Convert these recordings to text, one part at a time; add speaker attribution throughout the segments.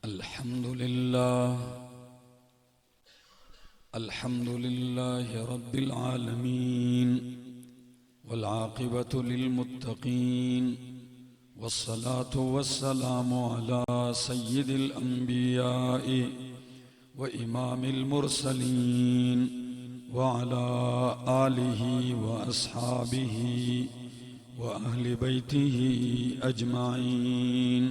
Speaker 1: الحمد لله رب العالمين والعاقبة للمتقين والصلاة والسلام على سيد الأنبياء وإمام المرسلين وعلى آله وأصحابه وأهل بيته أجمعين.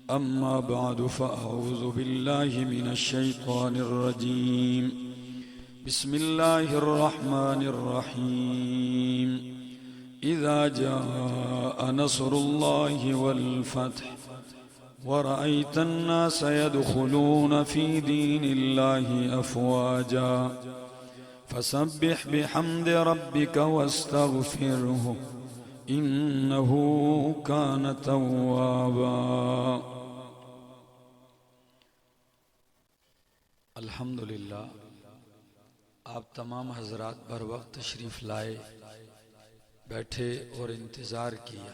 Speaker 1: أما بعد فأعوذ بالله من الشيطان الرجيم. بسم الله الرحمن الرحيم. إذا جاء نصر الله والفتح ورأيت الناس يدخلون في دين الله أفواجا فسبح بحمد ربك واستغفره إنه كان توابا. الحمدللہ آپ تمام حضرات بر وقت تشریف لائے، بیٹھے اور انتظار کیا،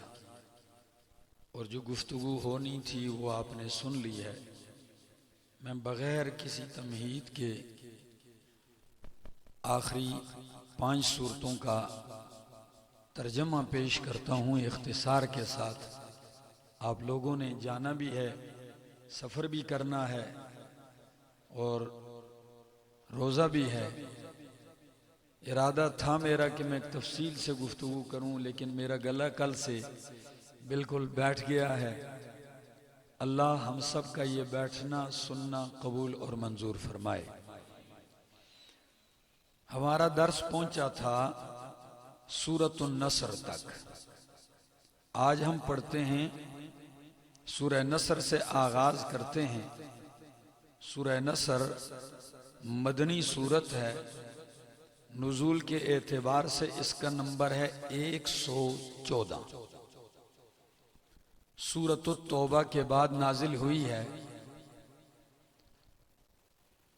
Speaker 1: اور جو گفتگو ہونی تھی وہ آپ نے سن لی ہے. میں بغیر کسی تمہید کے آخری 5 سورتوں کا ترجمہ پیش کرتا ہوں اختصار کے ساتھ. آپ لوگوں نے جانا بھی ہے، سفر بھی کرنا ہے اور روزہ بھی ہے. ارادہ تھا میرا کہ میں تفصیل سے گفتگو کروں، لیکن میرا گلا کل سے بالکل بیٹھ گیا ہے. اللہ ہم سب کا یہ بیٹھنا سننا قبول اور منظور فرمائے. ہمارا درس پہنچا تھا سورۃ النصر تک. آج ہم پڑھتے ہیں سورہ نصر سے آغاز کرتے ہیں. سورہ نصر مدنی سورت ہے. نزول کے اعتبار سے اس کا نمبر ہے 114. سورۃ التوبہ کے بعد نازل ہوئی ہے.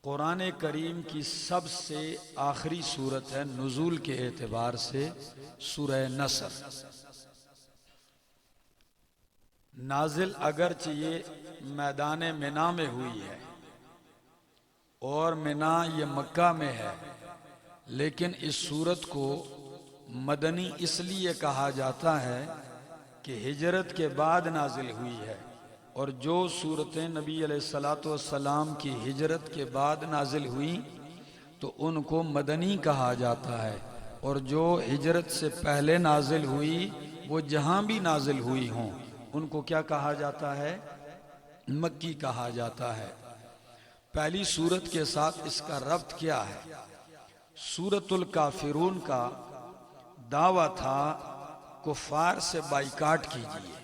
Speaker 1: قرآن کریم کی سب سے آخری سورت ہے نزول کے اعتبار سے سورہ نصر. نازل اگرچہ یہ میدان منا میں ہوئی ہے اور منا یہ مکہ میں ہے، لیکن اس سورت کو مدنی اس لیے کہا جاتا ہے کہ ہجرت کے بعد نازل ہوئی ہے، اور جو سورتیں نبی علیہ السلام کی ہجرت کے بعد نازل ہوئیں تو ان کو مدنی کہا جاتا ہے، اور جو ہجرت سے پہلے نازل ہوئی وہ جہاں بھی نازل ہوئی ہوں ان کو کیا کہا جاتا ہے؟ مکی کہا جاتا ہے. پہلی سورت کے ساتھ اس کا ربط کیا ہے؟ سورۃ الکافرون کا دعویٰ تھا کفار سے بائیکاٹ کیجیے،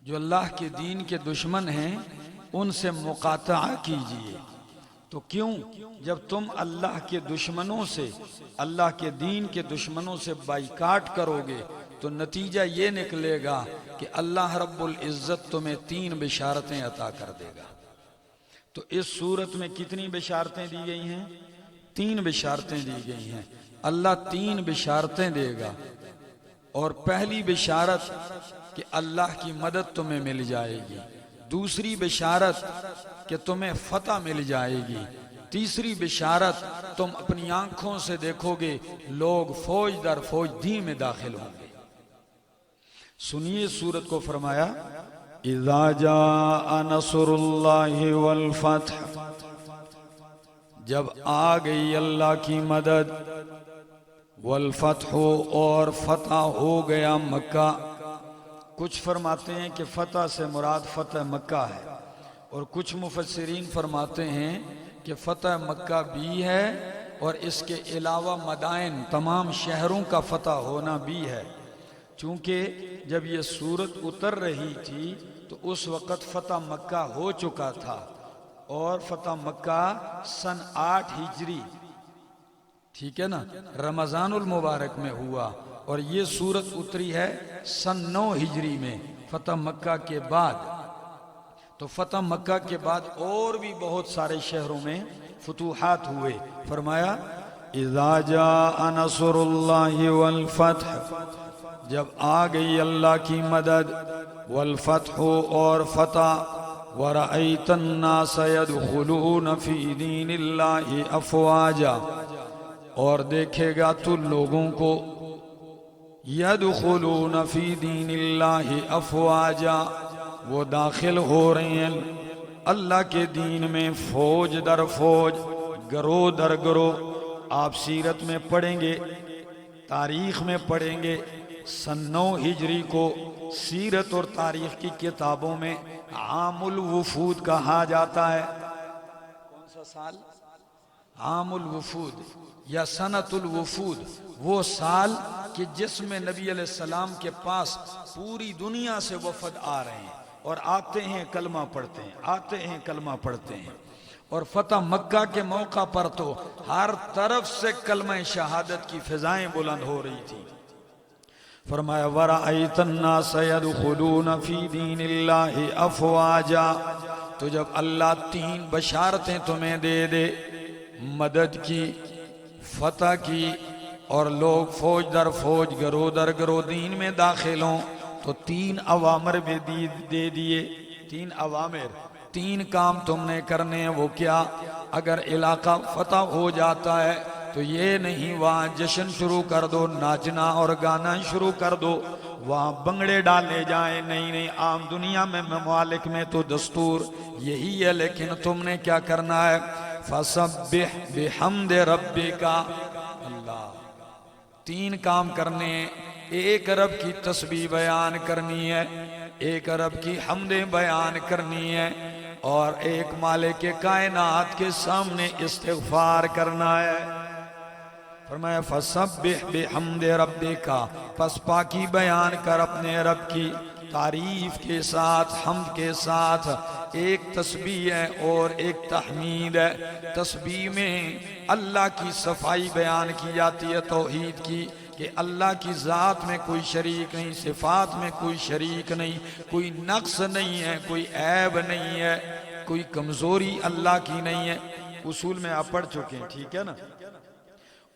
Speaker 1: جو اللہ کے دین کے دشمن ہیں ان سے مقاطعہ کیجیے. تو کیوں؟ جب تم اللہ کے دشمنوں سے، اللہ کے دین کے دشمنوں سے بائیکاٹ کرو گے تو نتیجہ یہ نکلے گا کہ اللہ رب العزت تمہیں 3 بشارتیں عطا کر دے گا. تو اس صورت میں کتنی بشارتیں دی گئی ہیں؟ 3 بشارتیں دی گئی ہیں. اللہ 3 بشارتیں دے گا، اور پہلی بشارت کہ اللہ کی مدد تمہیں مل جائے گی، دوسری بشارت کہ تمہیں فتح مل جائے گی، تیسری بشارت تم اپنی آنکھوں سے دیکھو گے لوگ فوج در فوج دین میں داخل ہوں گے. سنیے سورت کو. فرمایا اذا جاء نصر اللہ والفتح، جب آ گئی اللہ کی مدد، والفتح اور فتح ہو گیا مکہ. کچھ فرماتے ہیں کہ فتح سے مراد فتح مکہ ہے، اور کچھ مفسرین فرماتے ہیں کہ فتح مکہ بھی ہے اور اس کے علاوہ مدائن تمام شہروں کا فتح ہونا بھی ہے. چونکہ جب یہ سورت اتر رہی تھی تو اس وقت فتح مکہ ہو چکا تھا، اور فتح مکہ سن 8 ہجری، ٹھیک ہے نا، رمضان المبارک میں ہوا، اور یہ سورت اتری ہے سن 9 ہجری میں فتح مکہ کے بعد. تو فتح مکہ کے بعد اور بھی بہت سارے شہروں میں فتوحات ہوئے. فرمایا اذا جاء نصر اللہ والفتح، جب آ گئی اللہ کی مدد، والفتح اور فتح، وَرَأَيْتَ النَّاسَ يَدْخُلُونَ فِي دِينِ اللَّهِ أَفْوَاجًا، اور دیکھے گا تو لوگوں کو يَدْخُلُونَ فِي دِينِ اللَّهِ أَفْوَاجًا، وہ داخل ہو رہے ہیں اللہ کے دین میں فوج در فوج، گروہ در گروہ۔ آپ سیرت میں پڑھیں گے، تاریخ میں پڑھیں گے، سن 9 ہجری کو سیرت اور تاریخ کی کتابوں میں عام الوفود کہا جاتا ہے۔ کون سا سال؟ عام الوفود یا سنت الوفود، وہ سال کہ جس میں نبی علیہ السلام کے پاس پوری دنیا سے وفد آ رہے ہیں اور آتے ہیں کلمہ پڑھتے ہیں، آتے ہیں کلمہ پڑھتے ہیں۔ اور فتح مکہ کے موقع پر تو ہر طرف سے کلمہ شہادت کی فضائیں بلند ہو رہی تھی۔ فرمایا وَرَأَيْتَ النَّاسَ يَدْخُلُونَ فِي دِينِ اللَّهِ أَفْوَاجًا، تو جب اللہ 3 بشارتیں تمہیں دے دے، مدد کی، فتح کی، اور لوگ فوج در فوج، گروہ در گروہ دین میں داخل ہوں، تو 3 اوامر بھی دے دیے۔ 3 اوامر، 3 کام تم نے کرنے ہیں۔ وہ کیا؟ اگر علاقہ فتح ہو جاتا ہے تو یہ نہیں وہاں جشن شروع کر دو، ناچنا اور گانا شروع کر دو، وہاں بنگڑے ڈالے جائیں، نہیں، عام دنیا میں ممالک میں تو دستور یہی ہے، لیکن تم نے کیا کرنا ہے؟ فَسَبِّحْ بِحَمْدِ رَبِّكَ، اللہ 3 کام کرنے ہیں۔ 1 رب کی تسبیح بیان کرنی ہے، 1 رب کی حمد بیان کرنی ہے، اور 1 مالک کائنات کے سامنے استغفار کرنا ہے۔ فرمایا فَسَبِّحْ بِحَمْدِ رَبِّكَ، پس پاکی بیان کر اپنے رب کی، تعریف کے ساتھ، حمد کے ساتھ۔ 1 تسبیح ہے اور 1 تحمید ہے۔ تسبیح میں اللہ کی صفائی بیان کی جاتی ہے، توحید کی، کہ اللہ کی ذات میں کوئی شریک نہیں، صفات میں کوئی شریک نہیں، کوئی نقص نہیں ہے، کوئی عیب نہیں ہے، کوئی کمزوری اللہ کی نہیں ہے۔ اصول میں آپ پڑھ چکے ہیں، ٹھیک ہے نا؟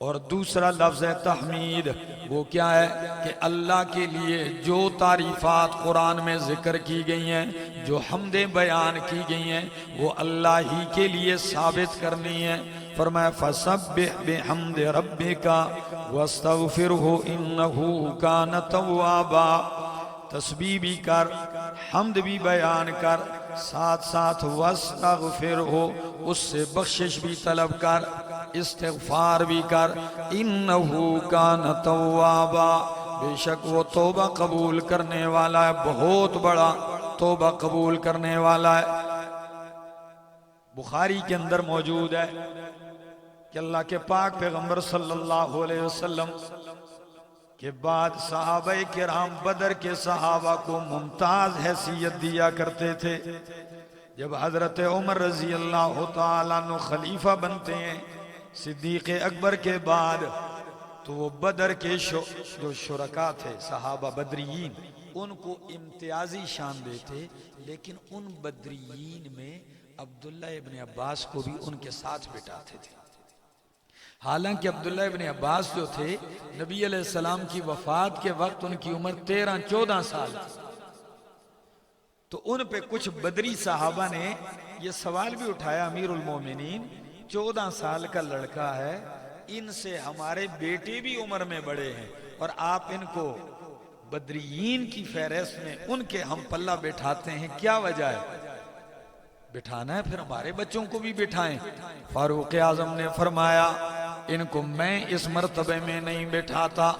Speaker 1: اور دوسرا لفظ ہے تحمید، وہ کیا ہے؟ کہ اللہ کے لیے جو تعریفات قرآن میں ذکر کی گئی ہیں، جو حمدیں بیان کی گئی ہیں، وہ اللہ ہی کے لیے ثابت کرنی ہے۔ فرمایا فَسَبِّحْ بِحَمْدِ رَبِّكَ وَاسْتَغْفِرْهُ إِنَّهُ كَانَ تَوَّابًا، تسبیح بھی کر، حمد بھی بیان کر، ساتھ ساتھ وَاسْتَغْفِرْهُ، اس سے بخشش بھی طلب کر، استغفار بھی کر، انہو کان توابا، بے شک وہ توبہ قبول کرنے والا ہے، بہت بڑا توبہ قبول کرنے والا ہے۔ بخاری کے اندر موجود ہے کہ اللہ کے پاک پیغمبر صلی اللہ علیہ وسلم کے بعد صحابہ کرام بدر کے صحابہ کو ممتاز حیثیت دیا کرتے تھے۔ جب حضرت عمر رضی اللہ تعالیٰ عنہ خلیفہ بنتے ہیں صدیق اکبر کے بعد، تو وہ بدر کے جو شرکاء تھے، صحابہ بدریین، ان کو امتیازی شان دیتے، لیکن ان بدریین میں عبداللہ ابن عباس کو بھی ان کے ساتھ بٹھاتے تھے۔ حالانکہ عبداللہ ابن عباس جو تھے، نبی علیہ السلام کی وفات کے وقت ان کی عمر 13-14 سال تھی۔ تو ان پہ کچھ بدری صحابہ نے یہ سوال بھی اٹھایا، امیر المومنین 14 سال کا لڑکا ہے، ان سے ہمارے بیٹے بھی عمر میں بڑے ہیں، اور آپ ان کو بدریین کی فہرست میں ان کے ہم پلہ بٹھاتے ہیں، کیا وجہ ہے؟ بٹھانا ہے پھر ہمارے بچوں کو بھی بٹھائیں۔ فاروق اعظم نے فرمایا ان کو میں اس مرتبے میں نہیں بٹھاتا،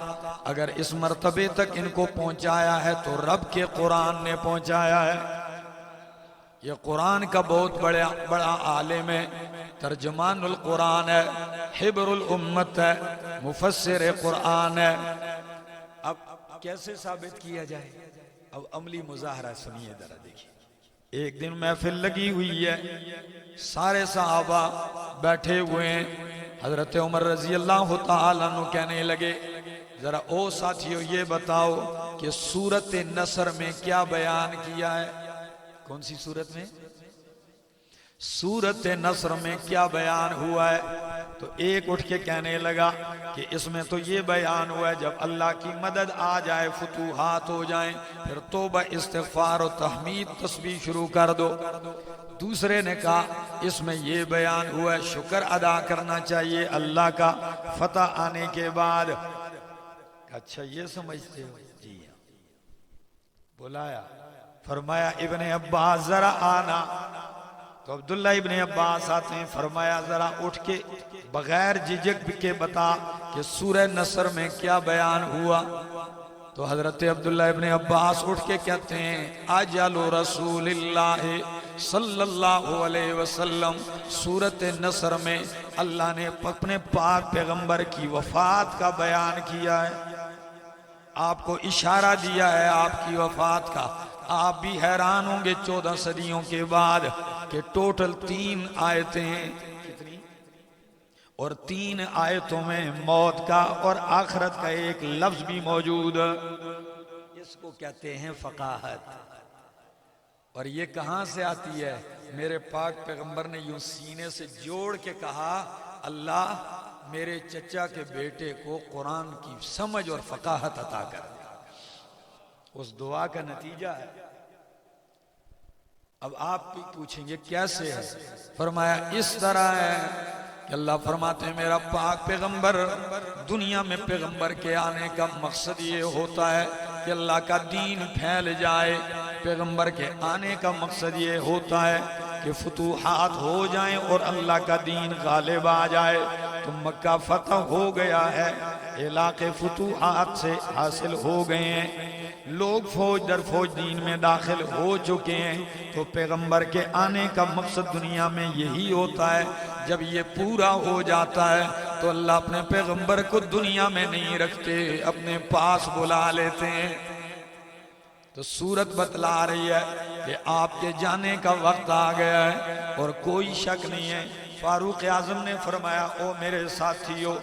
Speaker 1: اگر اس مرتبے تک ان کو پہنچایا ہے تو رب کے قرآن نے پہنچایا ہے۔ یہ قرآن کا بہت بڑا عالم ہے، ترجمان القرآن ہے، حبر الامت ہے، مفسر قرآن ہے۔ اب کیسے ثابت کیا جائے؟ اب عملی مظاہرہ سنیے ذرا، دیکھیے۔ ایک دن محفل لگی ہوئی ہے، سارے صحابہ بیٹھے ہوئے ہیں، حضرت عمر رضی اللہ تعالیٰ عنہ کہنے لگے ذرا او ساتھیو یہ بتاؤ کہ سورت نصر میں کیا بیان کیا ہے؟ کون سی سورت میں؟ سورت نصر میں کیا بیان ہوا ہے؟ تو ایک اٹھ کے کہنے لگا کہ اس میں تو یہ بیان ہوا ہے جب اللہ کی مدد آ جائے، فتوحات ہو جائیں، پھر توبہ استغفار و تحمید تسبیح شروع کر دو۔ دوسرے نے کہا اس میں یہ بیان ہوا ہے شکر ادا کرنا چاہیے اللہ کا فتح آنے کے بعد۔ اچھا یہ سمجھتے ہو؟ جی ہاں۔ بلایا، فرمایا ابن عباس ذرا آنا، تو عبداللہ ابن عباس آتے ہیں، فرمایا ذرا اٹھ کے بغیر جھجک کے بتا کہ سورہ نصر میں کیا بیان ہوا۔ تو حضرت عبداللہ ابن عباس اٹھ کے کہتے ہیں اجل رسول اللہ صلی اللہ علیہ وسلم، سورۃ نصر میں اللہ نے اپنے پاک پیغمبر کی وفات کا بیان کیا ہے، آپ کو اشارہ دیا ہے آپ کی وفات کا۔ آپ بھی حیران ہوں گے 14 صدیوں کے بعد کہ ٹوٹل 3 آیتیں ہیں، کتنی؟ اور 3 آیتوں میں موت کا اور آخرت کا ایک لفظ بھی موجود ہے۔ اس کو کہتے ہیں فقاہت۔ اور یہ کہاں سے آتی ہے؟ میرے پاک پیغمبر نے یوں سینے سے جوڑ کے کہا اللہ میرے چچا کے بیٹے کو قرآن کی سمجھ اور فقاہت عطا کر۔ اس دعا کا نتیجہ ہے۔ اب آپ بھی پوچھیں گے کیسے ہے؟ فرمایا اس طرح ہے کہ اللہ فرماتے ہیں میرا پاک پیغمبر، دنیا میں پیغمبر کے آنے کا مقصد یہ ہوتا ہے کہ اللہ کا دین پھیل جائے۔ پیغمبر کے آنے کا مقصد یہ ہوتا ہے کہ فتوحات ہو جائیں اور اللہ کا دین غالب آ جائے۔ تو مکہ فتح ہو گیا ہے، علاقے فتوحات سے حاصل ہو گئے ہیں، لوگ فوج در فوج دین میں داخل ہو چکے ہیں۔ تو پیغمبر کے آنے کا مقصد دنیا میں یہی ہوتا ہے۔ جب یہ پورا ہو جاتا ہے تو اللہ اپنے پیغمبر کو دنیا میں نہیں رکھتے، اپنے پاس بلا لیتے ہیں۔ تو سورت بتلا رہی ہے کہ آپ کے جانے کا وقت آ گیا ہے، اور کوئی شک نہیں ہے۔ فاروق اعظم نے فرمایا او میرے ساتھیو،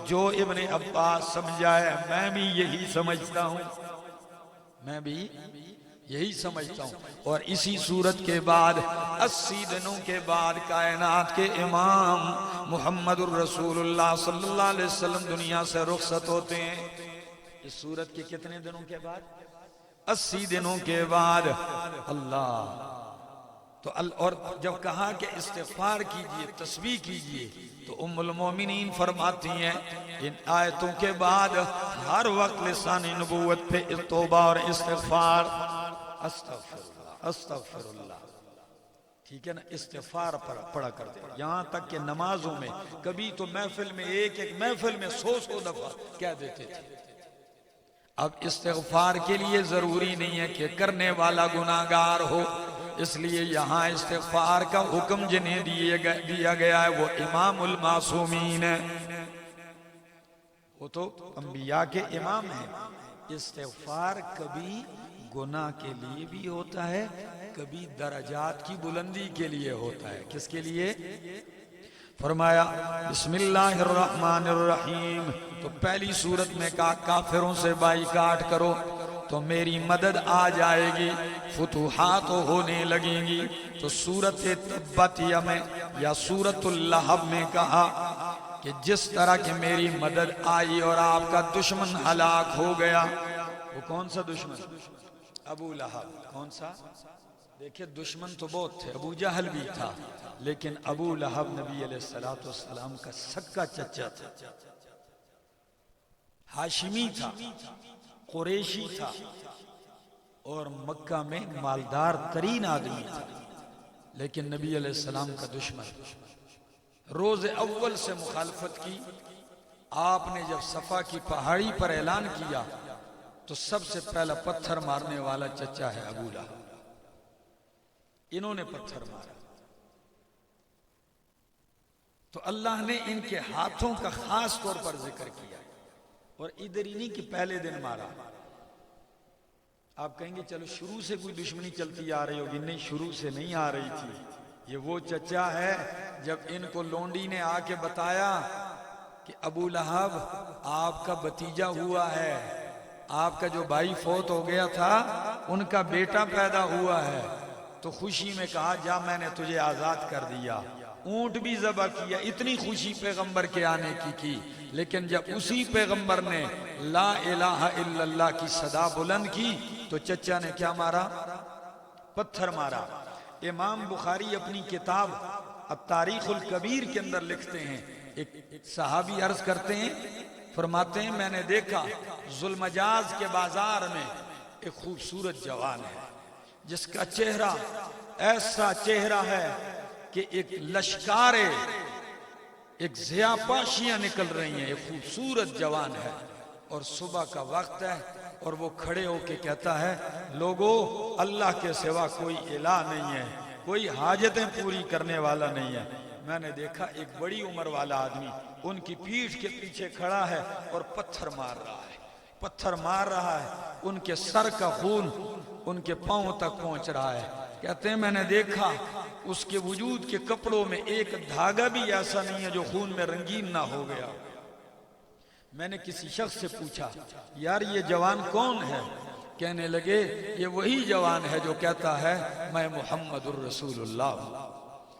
Speaker 1: جو ابن عباس سمجھا ہے میں بھی یہی سمجھتا ہوں، میں بھی یہی سمجھتا ہوں۔ اور اسی صورت کے بعد 80 دنوں کے بعد کائنات کے امام محمد الرسول اللہ صلی اللہ علیہ وسلم دنیا سے رخصت ہوتے ہیں۔ اس صورت کے کتنے دنوں کے بعد؟ 80 دنوں کے بعد۔ اللہ تو اور جب کہا کہ استغفار کیجئے، تسبیح کیجئے، تو ام المومنین فرماتی ہیں ان آیتوں کے بعد ہر وقت لسان نبوت پہ توبہ اور استغفار، استغفر اللہ استغفر اللہ، ٹھیک ہے نا، استغفار پڑھا کرتے ہیں۔ یہاں تک کہ نمازوں میں کبھی تو محفل میں ایک محفل میں 100 دفعہ کہہ دیتے تھے۔ اب استغفار کے لیے ضروری نہیں ہے کہ کرنے والا گناہگار ہو، اس لیے یہاں استغفار کا حکم جنہیں دیا گیا ہے وہ امام المعصومین ہے، وہ تو انبیاء کے امام ہیں۔ استغفار کبھی گناہ کے لیے بھی ہوتا ہے، کبھی درجات کی بلندی کے لیے ہوتا ہے۔ کس کے لیے؟ فرمایا بسم اللہ الرحمن الرحیم، تو پہلی صورت میں کہا کافروں سے بائیکاٹ کرو تو میری مدد آ جائے گی، فتوحات ہونے لگیں گی۔ تو سورت تبت میں یا سورت اللہب میں کہا کہ جس طرح کہ میری مدد آئی اور آپ کا دشمن ہلاک ہو گیا۔ وہ کون سا دشمن؟ ابو لہب۔ کون سا؟ دیکھیں دشمن تو بہت تھے، ابو جہل بھی تھا، لیکن ابو لہب نبی علیہ السلام کا سکا چچا تھا، ہاشمی تھا، قریشی تھا، اور مکہ میں مالدار ترین آدمی تھا، لیکن نبی علیہ السلام کا دشمن۔ روز اول سے مخالفت کی۔ آپ نے جب صفا کی پہاڑی پر اعلان کیا تو سب سے پہلا پتھر مارنے والا چچا ہے ابو لہب، انہوں نے پتھر مارا۔ تو اللہ نے ان کے ہاتھوں کا خاص طور پر ذکر کیا، اور ادھر ہی نہیں کہ پہلے دن مارا۔ آپ کہیں گے چلو شروع سے کوئی دشمنی چلتی آ رہی ہوگی، نہیں شروع سے نہیں آ رہی تھی۔ یہ وہ چچا ہے جب ان کو لونڈی نے آ کے بتایا کہ ابو لہب آپ کا بھتیجا ہوا ہے، آپ کا جو بھائی فوت ہو گیا تھا ان کا بیٹا پیدا ہوا ہے، تو خوشی میں کہا جا میں نے تجھے آزاد کر دیا، اونٹ بھی ذبح کیا، اتنی خوشی پیغمبر کے آنے کی۔ لیکن جب اسی پیغمبر نے لا الہ الا اللہ کی صدا بلند کی تو چچا نے کیا مارا؟ پتھر مارا۔ امام بخاری اپنی کتاب التاریخ الکبیر کے اندر لکھتے ہیں، ایک صحابی عرض کرتے ہیں، فرماتے ہیں میں نے دیکھا ذوالمجاز کے بازار میں ایک خوبصورت جوان ہے جس کا چہرہ ایسا چہرہ ہے کہ ایک لشکارے، ایک ضیاء پاشیاں نکل رہی ہیں، ایک خوبصورت جوان ہے، اور صبح کا وقت ہے اور وہ کھڑے ہو کے کہتا ہے لوگو اللہ کے سوا کوئی الہ نہیں ہے، کوئی حاجتیں پوری کرنے والا نہیں ہے۔ میں نے دیکھا ایک بڑی عمر والا آدمی ان کی پیٹھ کے پیچھے کھڑا ہے اور پتھر مار رہا ہے، پتھر مار رہا ہے، ان کے سر کا خون ان کے پاؤں تک پہنچ رہا ہے۔ کہتے ہیں میں نے دیکھا اس کے وجود کے کپڑوں میں ایک دھاگا بھی ایسا نہیں ہے جو خون میں رنگین نہ ہو گیا۔ میں نے کسی شخص سے پوچھا یار یہ جوان کون ہے؟ کہنے لگے یہ وہی جوان ہے جو کہتا ہے میں محمد الرسول اللہ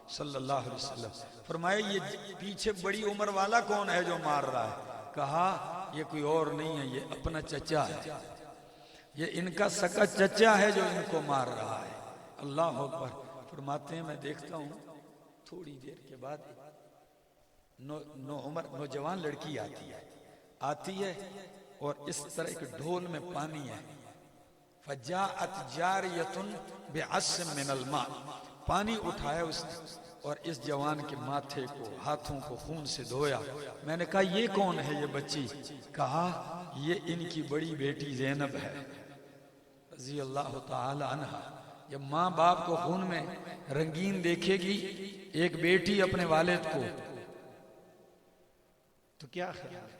Speaker 1: صلی اللہ علیہ وسلم۔ فرمایا یہ پیچھے بڑی عمر والا کون ہے جو مار رہا ہے؟ کہا یہ کوئی اور نہیں ہے، یہ اپنا چچا ہے، یہ ان کا سکا چچا ہے جو ان کو مار رہا ہے۔ اللہ اکبر۔ فرماتے ہیں میں دیکھتا ہوں تھوڑی دیر کے بعد نوجوان لڑکی آتی ہے اور اس طرح ایک ڈھول میں پانی ہے، فجاءت جاریۃ بعص من الماء، پانی اٹھایا اس نے اور اس جوان کے ماتھے کو ہاتھوں کو خون سے دھویا۔ میں نے کہا یہ کون ہے یہ بچی؟ کہا یہ ان کی بڑی بیٹی زینب ہے رضی اللہ تعالی عنہ۔ جب ماں باپ کو خون میں رنگین دیکھے گی ایک بیٹی اپنے والد کو تو کیا خیال ہے،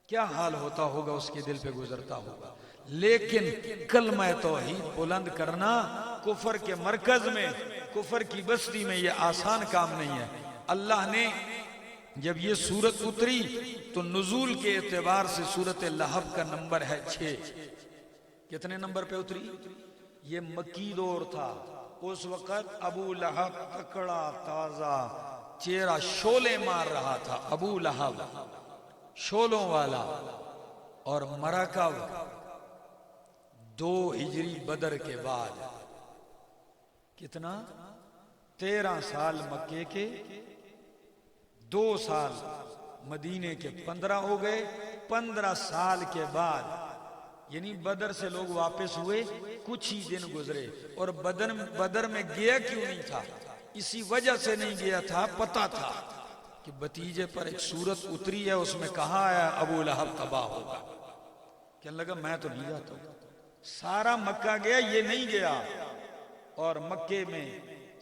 Speaker 1: کیا حال ہوتا ہوگا، اس کے دل پہ گزرتا ہوگا۔ لیکن کلمہ توحید بلند کرنا کفر کے مرکز میں، کفر کی بستی میں یہ آسان کام نہیں ہے۔ اللہ نے جب یہ سورت اتری تو نزول کے اعتبار سے سورت لہب کا نمبر ہے 6۔ کتنے نمبر پہ اتری؟ یہ مکی دور تھا، اس وقت ابو لہب تکڑا تازہ چہرہ شولے مار رہا تھا، ابو لہب شولوں والا، اور مرا کب؟ 2 ہجری بدر کے بعد۔ کتنا؟ 13 سال مکے کے، 2 سال مدینے کے، 15 ہو گئے۔ 15 سال کے بعد یعنی بدر سے لوگ واپس ہوئے، کچھ ہی دن گزرے، اور بدر میں گیا کیوں نہیں تھا؟ اسی وجہ سے نہیں گیا تھا، پتہ تھا کہ بتیجے پر ایک سورت اتری ہے، اس میں کہا ہے ابو لہب تباہ ہوگا۔ کہنے لگا میں تو نہیں جاتا ہوں، سارا مکہ گیا یہ نہیں گیا۔ اور مکے میں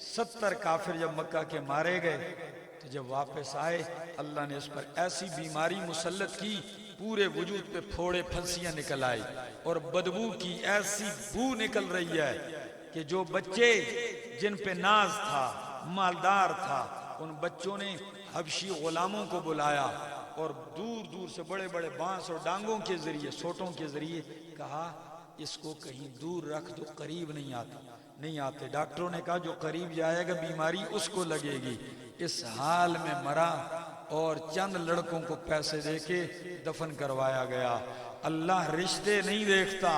Speaker 1: 70 کافر جب مکہ کے مارے گئے تو جب واپس آئے اللہ نے اس پر ایسی بیماری مسلط کی، پورے وجود پہ پھوڑے پھنسیاں نکل آئی اور بدبو کی ایسی بو نکل رہی ہے کہ جو بچے جن پہ ناز تھا، مالدار تھا، ان بچوں نے حبشی غلاموں کو بلایا اور دور دور سے بڑے بڑے بانس اور ڈانگوں کے ذریعے، سوٹوں کے ذریعے کہا اس کو کہیں دور رکھ دو، قریب نہیں آتے۔ ڈاکٹروں نے کہا جو قریب جائے گا بیماری اس کو لگے گی۔ اس حال میں مرا اور چند لڑکوں کو پیسے دے کے دفن کروایا گیا۔ اللہ رشتے نہیں دیکھتا،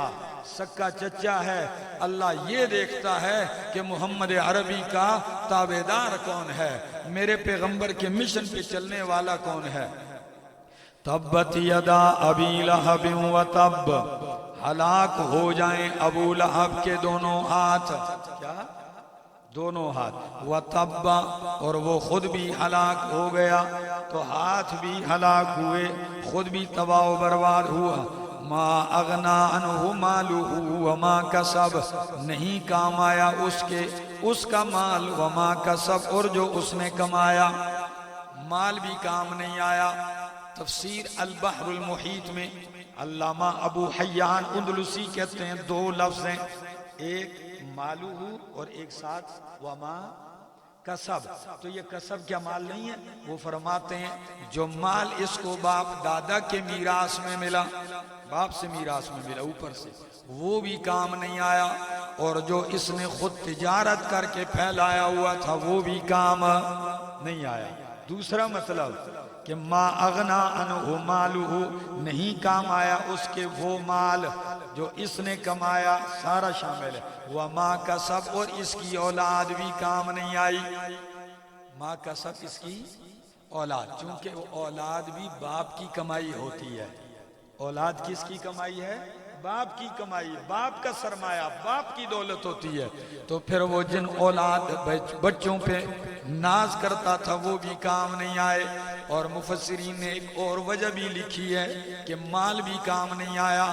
Speaker 1: سکا چچا ہے، اللہ یہ دیکھتا ہے کہ محمد عربی کا تابعدار کون ہے، میرے پیغمبر کے مشن پہ چلنے والا کون ہے۔ تبت یدا ابی لہب و تب، ہلاک ہو جائیں ابو لہب کے دونوں ہاتھ، کیا؟ دونوں ہاتھ، وَتَبَّ، اور وہ خود بھی ہلاک ہو گیا، تو ہاتھ بھی ہلاک ہوئے، خود بھی تباہ و برباد ہوا۔ ما اغنا عنہ مالہ وما کسب، نہیں کام آیا اس کا مال، وما کسب، اور جو اس نے کمایا، مال بھی کام نہیں آیا۔ تفسیر البحر المحیط میں علامہ ابو حیان اندلسی کہتے ہیں 2 لفظ ہیں، ایک مالہ اور ایک ساتھ وما کسب، تو یہ کسب کیا مال نہیں ہے؟ وہ فرماتے ہیں جو مال اس کو باپ دادا کے میراث میں ملا، باپ سے میراث میں ملا اوپر سے، وہ بھی کام نہیں آیا، اور جو اس نے خود تجارت کر کے پھیلایا ہوا تھا وہ بھی کام نہیں آیا۔ دوسرا مطلب کہ ما اغنا عنہ مالہ، نہیں کام آیا اس کے وہ مال جو اس نے کمایا، سارا شامل ہے۔ وما کسب، اور اس کی اولاد بھی کام نہیں آئی۔ ما کسب، اس کی اولاد، چونکہ وہ اولاد بھی باپ کی کمائی ہوتی ہے۔ اولاد کس کی کمائی ہے؟ باپ کی کمائی، باپ کا سرمایہ، باپ کی دولت ہوتی ہے۔ تو پھر وہ جن اولاد بچوں پہ ناز کرتا تھا وہ بھی کام نہیں آئے۔ اور مفسرین نے ایک اور وجہ بھی لکھی ہے کہ مال بھی کام نہیں آیا۔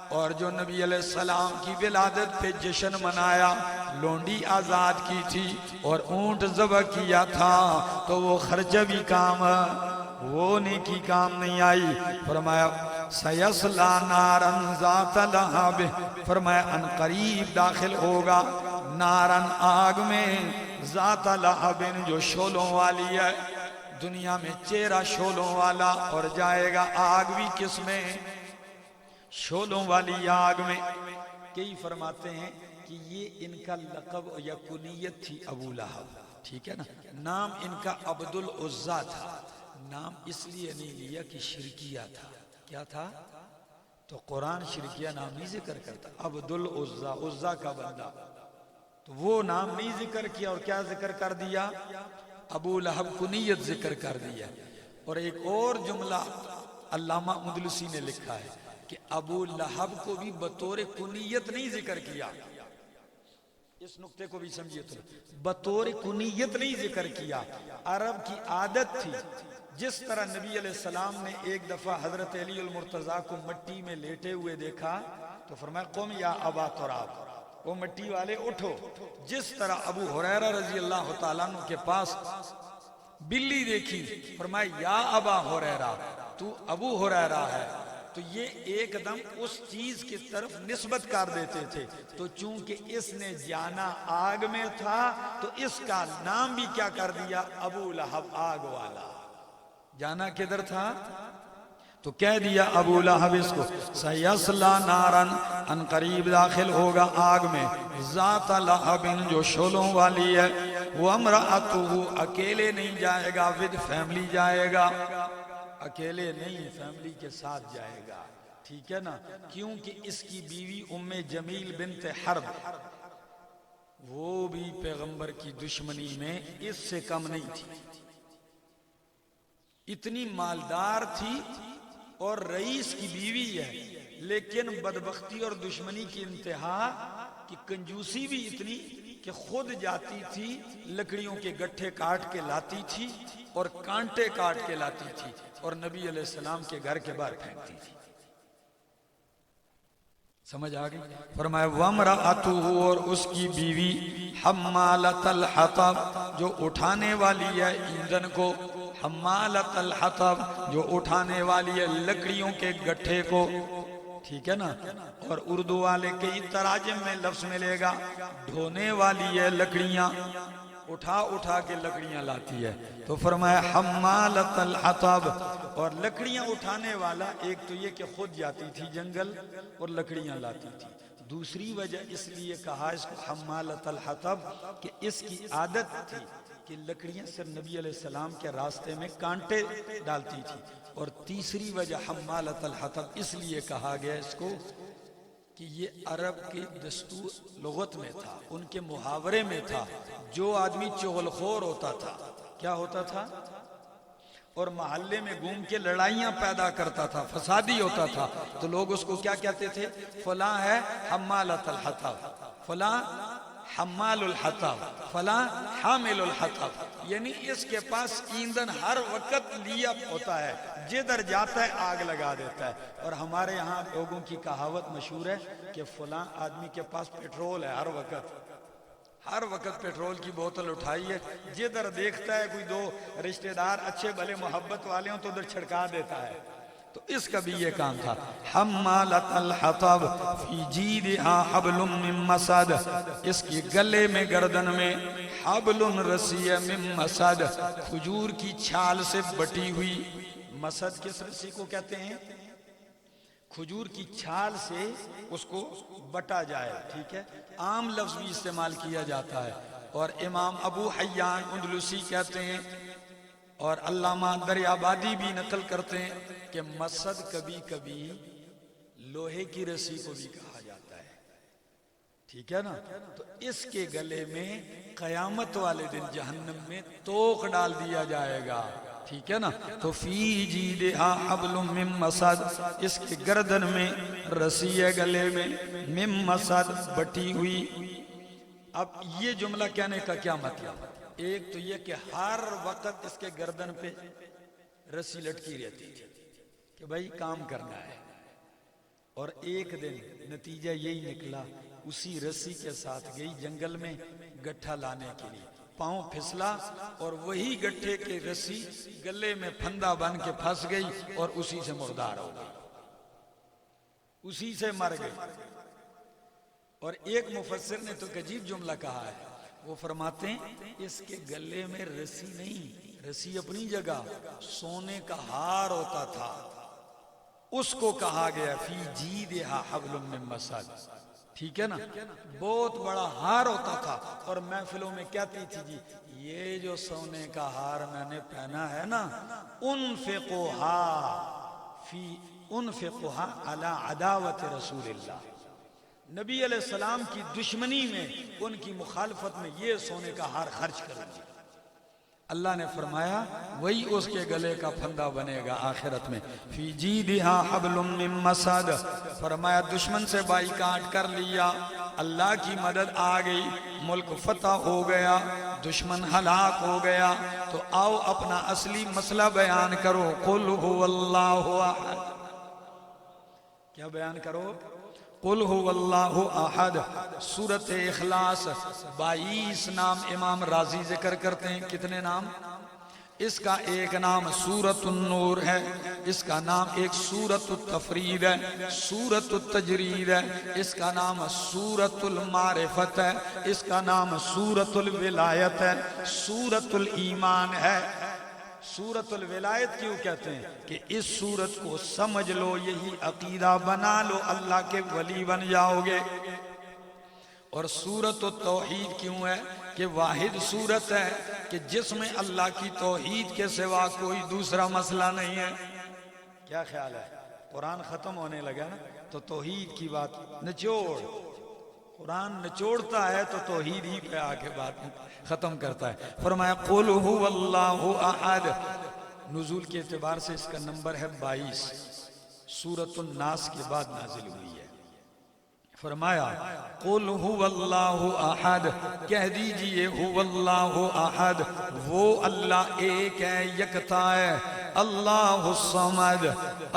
Speaker 1: اور جو نبی علیہ السلام کی ولادت پہ جشن منایا، لونڈی آزاد کی تھی اور اونٹ ذبح کیا تھا، تو وہ خرچہ بھی کام، وہ نیکی کام نہیں آئی۔ فرمایا سیصلی نارن ذات لہب، فرمایا ان قریب داخل ہوگا نارن، آگ میں، ذات لہب، جو شولوں والی ہے، دنیا میں چہرہ شولوں والا، اور جائے گا آگ بھی کس میں؟ شولوں والی آگ میں۔ کئی فرماتے ہیں کہ یہ ان کا لقب یا کنیت تھی ابو لہب، ٹھیک ہے نا، نام ان کا عبد العزیٰ تھا۔ نام اس لیے نہیں لیا کہ شرکیہ تھا۔ کیا تھا؟ تو قرآن شرکیہ نام نہیں ذکر کرتا، عبد العزیٰ، عزیٰ کا بندہ، تو وہ نام نہیں ذکر کیا، اور کیا ذکر کر دیا؟ ابو لہب کنیت ذکر کر دیا۔ اور ایک اور جملہ علامہ مدلسی نے لکھا ہے کہ ابو لہب کو بھی بطور کنیت نہیں ذکر کیا۔ اس نقطے کو بھی سمجھیے، تو بطور کنیت نہیں ذکر کیا۔ عرب کی عادت تھی، جس طرح نبی علیہ السلام نے ایک دفعہ حضرت علی المرتضیٰ کو مٹی میں لیٹے ہوئے دیکھا تو فرمایا قم یا ابا تراب، وہ مٹی والے اٹھو۔ جس طرح ابو ہریرہ رضی اللہ تعالیٰ عنہ کے پاس بلی دیکھی، فرمایا یا ابا ہریرہ، تو ابو ہریرہ ہے، تو یہ ایک دم اس چیز کی طرف نسبت کر دیتے تھے۔ تو چونکہ اس نے جانا آگ میں تھا تو اس کا نام بھی کیا کر دیا؟ ابو لہب، آگ والا۔ جانا کدھر تھا تو کہہ دیا ابو لہب اس کو، سیصلی نارن، ان قریب داخل ہوگا آگ میں، ذات لہب، جو شولوں والی ہے، وامرأتہ، اکیلے نہیں جائے گا، ود فیملی جائے گا، اکیلے نہیں، فیملی کے ساتھ جائے گا، ٹھیک ہے نا، کیونکہ اس کی بیوی ام جمیل بنت حرب، وہ بھی پیغمبر کی دشمنی میں اس سے کم نہیں تھی، اتنی مالدار تھی اور رئیس کی بیوی ہے، لیکن بدبختی اور دشمنی کی انتہا کہ کنجوسی بھی اتنی کہ خود جاتی تھی، لکڑیوں کے گٹھے کاٹ کے لاتی تھی اور کانٹے کاٹ کے لاتی تھی اور نبی علیہ السلام کے گھر کے باہر پھینکتی تھی۔ سمجھ آگئی؟ فرمایا وامرأتہ، اور اس کی بیوی، حمالۃ الحطب، جو اٹھانے والی ہے ایندھن کو، حمالۃ الحطب، جو اٹھانے والی ہے لکڑیوں کے گٹھے کو، ٹھیک ہے نا، اور اردو والے کئی تراجم میں لفظ ملے گا ڈھونے والی ہے لکڑیاں، اٹھا اٹھا کے لکڑیاں لاتی ہے، تو فرمایا حمالۃ الحطب، اور لکڑیاں اٹھانے والا، ایک تو یہ کہ خود جاتی تھی جنگل اور لکڑیاں لاتی تھی، دوسری وجہ اس لیے کہا اس کو حمالۃ الحطب کہ اس کی عادت تھی کہ لکڑیاں صرف نبی علیہ السلام کے راستے میں کانٹے ڈالتی تھی، اور تیسری وجہ حمالۃ الحطب اس لیے کہا گیا اس کو کہ یہ عرب کی دستور لغت میں تھا، ان کے محاورے میں تھا، جو آدمی چغل خور ہوتا تھا، کیا ہوتا تھا، اور محلے میں گھوم کے لڑائیاں پیدا کرتا تھا، فسادی ہوتا تھا، تو لوگ اس کو کیا کہتے تھے؟ فلاں ہے حمالۃ الحطب، فلاں حمال الحطب، فلاں حامل الحطب، یعنی اس کے پاس ایندھن ہر وقت لیا ہوتا ہے، جدھر جاتا ہے آگ لگا دیتا ہے۔ اور ہمارے یہاں لوگوں کی کہاوت مشہور ہے کہ فلاں آدمی کے پاس پیٹرول ہے، ہر وقت پیٹرول کی بوتل اٹھائی ہے، جدھر دیکھتا ہے کوئی دو رشتہ دار اچھے بھلے محبت والے ہوں تو ادھر چھڑکا دیتا ہے، تو اس کا بھی یہ کام تھا۔ حمالۃ الحطب فی جیدہا حبل من مسد، اس کی گلے میں گردن میں حبل رسی من مسد، کھجور کی چھال سے بٹی ہوئی، مسد کس رسی کو کہتے ہیں؟ کھجور کی چھال سے اس کو بٹا جائے، ٹھیک ہے، عام لفظ بھی استعمال کیا جاتا ہے، اور امام ابو حیان اندلسی کہتے ہیں اور علامہ دریابادی بھی نقل کرتے ہیں کہ مسد کبھی کبھی لوہے کی رسی کو بھی کہا جاتا ہے، ٹھیک ہے نا؟ تو اس کے گلے میں قیامت والے دن جہنم میں توق ڈال دیا جائے گا، ٹھیک ہے نا؟ تو فی جیدہا حبل من مسد، اس کے گردن میں رسی ہے، گلے میں من مسد، بٹی ہوئی۔ اب یہ جملہ کہنے کا کیا مطلب؟ ایک تو یہ کہ ہر وقت اس کے گردن پہ رسی لٹکی رہتی تھی کہ بھائی کام کرنا ہے، اور ایک دن نتیجہ یہی نکلا، اسی رسی کے ساتھ گئی جنگل میں گٹھا لانے کے لیے، پاؤں پھسلا اور وہی گٹھے کی رسی گلے میں پھندا بن کے پھنس گئی اور اسی سے مردار ہو گئی، اسی سے مر گئی۔ اور ایک مفسر نے تو عجیب جملہ کہا ہے، وہ فرماتے ہیں اس کے گلے میں رسی نہیں، رسی اپنی جگہ، سونے کا ہار ہوتا تھا، اس کو کہا گیا فی جیدہا حبل من مسد، ٹھیک ہے نا؟ بہت بڑا ہار ہوتا تھا، اور محفلوں میں کہتی تھی جی یہ جو سونے کا ہار میں نے پہنا ہے نا، انفقوہا علی عداوت رسول اللہ، نبی علیہ السلام کی دشمنی میں، ان کی مخالفت میں یہ سونے کا ہار خرچ کروں گی۔ اللہ نے فرمایا وہی اس کے گلے کا پھندا بنے گا آخرت میں، فی جیدہا حبل من مسد، فرمایا دشمن سے بائی کاٹ کر لیا، اللہ کی مدد آ گئی، ملک فتح ہو گیا، دشمن ہلاک ہو گیا، تو آؤ اپنا اصلی مسئلہ بیان کرو، قل هو اللہ احد، کیا بیان کرو؟ قل هو اللہ احد۔ سورۃ اخلاص 22 نام امام رازی ذکر کرتے ہیں، کتنے نام؟ اس کا ایک نام سورۃ النور ہے، اس کا نام ایک سورۃ التفرید ہے، سورۃ التجرید ہے، اس کا نام سورۃ المعرفت ہے، اس کا نام سورۃ الولایت ہے، سورۃ الایمان ہے۔ سورۃ الولایت کیوں کہتے ہیں؟ کہ اس سورت کو سمجھ لو، یہی عقیدہ بنا لو، اللہ کے ولی بن جاؤ گے۔ اور سورۃ التوحید کیوں ہے؟ کہ واحد سورت ہے کہ جس میں اللہ کی توحید کے سوا کوئی دوسرا مسئلہ نہیں ہے۔ کیا خیال ہے؟ قرآن ختم ہونے لگا نا تو توحید کی بات نچوڑ، قرآن نچوڑتا ہے تو توحید ہی پہ آ کے بات ختم کرتا ہے۔ فرمایا قل هو اللہ احد، نزول کے اعتبار سے اس کا نمبر ہے 22، سورۃ الناس کے بعد نازل ہوئی ہے۔ فرمایا قل هو اللہ احد، کہہ دیجئے هو اللہ احد، وہ اللہ ایک ہے، یکتا ہے، اللہ الصمد،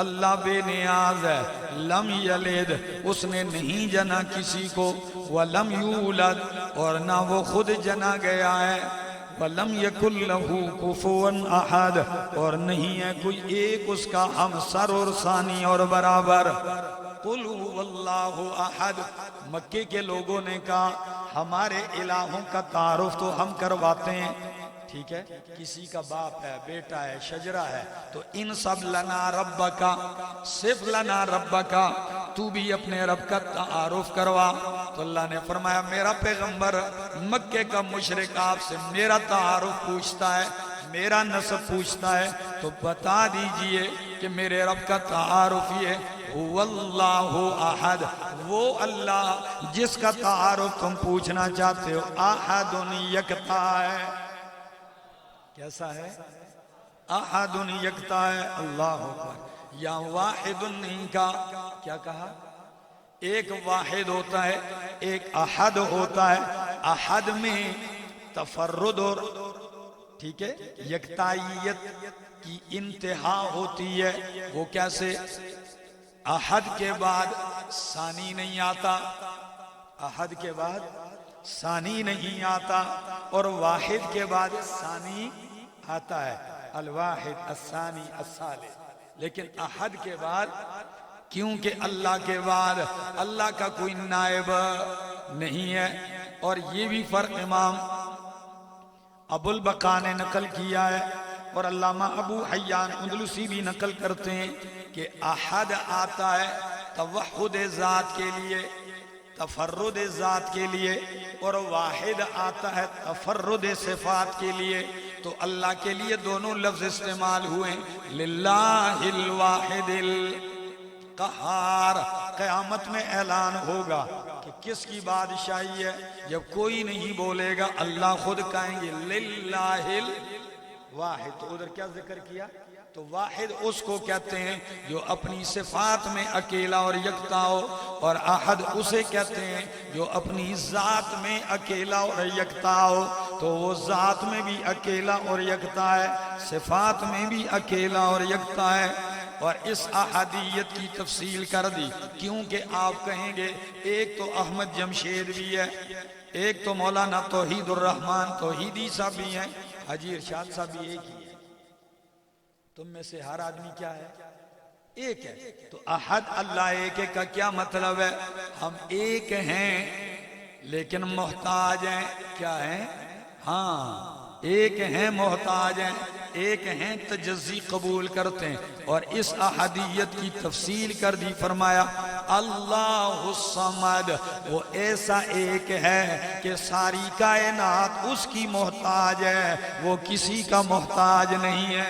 Speaker 1: اللہ بے نیاز ہے، لم یلد، اس نے نہیں جنا کسی کو، ولم یولد، اور نہ وہ خود جنا گیا ہے، ولم یکن لہ کفوا احد، اور نہیں ہے کوئی ایک اس کا ہمسر اور ثانی اور برابر۔ قل هو اللہ احد، مکے کے لوگوں نے کہا ہمارے الہوں کا تعارف تو ہم کرواتے ہیں، ٹھیک ہے، کسی کا باپ ہے، بیٹا ہے، شجرہ ہے، تو ان سب لنا ربکا، صرف لنا ربکا، تو بھی اپنے رب کا تعارف کروا۔ تو اللہ نے فرمایا میرا پیغمبر مکے کا مشرک آپ سے میرا تعارف پوچھتا ہے، میرا نسب پوچھتا ہے، تو بتا دیجئے کہ میرے رب کا تعارف یہ هو اللہ احد، وہ اللہ جس کا تعارف تم پوچھنا چاہتے ہو، احد یکتا ہے۔ کیسا ہے؟ احد یکتا ہے، اللہ اکبر۔ یا واحد نہیں کہا، کیا کہا؟ ایک واحد ہوتا ہے، ایک احد ہوتا ہے، احد میں تفرد اور ٹھیک ہے یکتائیت کی انتہا ہوتی ہے۔ وہ کیسے؟ احد کے بعد ثانی نہیں آتا، احد کے بعد ثانی نہیں آتا، اور واحد کے بعد ثانی آتا ہے، الواحد الثانی الثالث، لیکن احد کے بعد، کیونکہ اللہ کے بعد اللہ کا کوئی نائب نہیں ہے۔ اور یہ بھی فرق امام ابو البقا نے نقل کیا ہے، اور علامہ ابو حیان اندلسی بھی نقل کرتے ہیں کہ احد آتا ہے توحد ذات کے لیے، تفرد ذات کے لیے اور واحد آتا ہے تفرد صفات کے لیے، تو اللہ کے لیے دونوں لفظ استعمال ہوئے، للہ الواحد القہار۔ قیامت میں اعلان ہوگا کہ کس کی بادشاہی ہے، جب کوئی نہیں بولے گا اللہ خود کہیں گے للہ الواحد۔ تو ادھر کیا ذکر کیا؟ تو واحد اس کو کہتے ہیں جو اپنی صفات میں اکیلا اور یکتا ہو، اور احد اسے کہتے ہیں جو اپنی ذات میں اکیلا اور یکتا ہو۔ تو وہ ذات میں بھی اکیلا اور یکتا ہے، صفات میں بھی اکیلا اور یکتا ہے۔ اور اس احدیت کی تفصیل کر دی، کیونکہ آپ کہیں گے ایک تو احمد جمشید بھی ہے، ایک تو مولانا توحید الرحمن توحیدی صاحب بھی ہیں، حاجی ارشاد صاحب بھی ایک ہی ہے، تم میں سے ہر آدمی کیا ہے؟ ایک ہے۔ تو احد اللہ ایک ہے کا کیا مطلب ہے؟ ہم ایک ہیں لیکن محتاج ہیں۔ کیا ہیں؟ ہاں ایک ہیں محتاج ہیں، ایک ہیں تجزی قبول کرتے ہیں۔ اور اس احدیت کی تفصیل کر دی، فرمایا اللہ الصمد، وہ ایسا ایک ہے کہ ساری کائنات اس کی محتاج ہے، وہ کسی کا محتاج نہیں ہے۔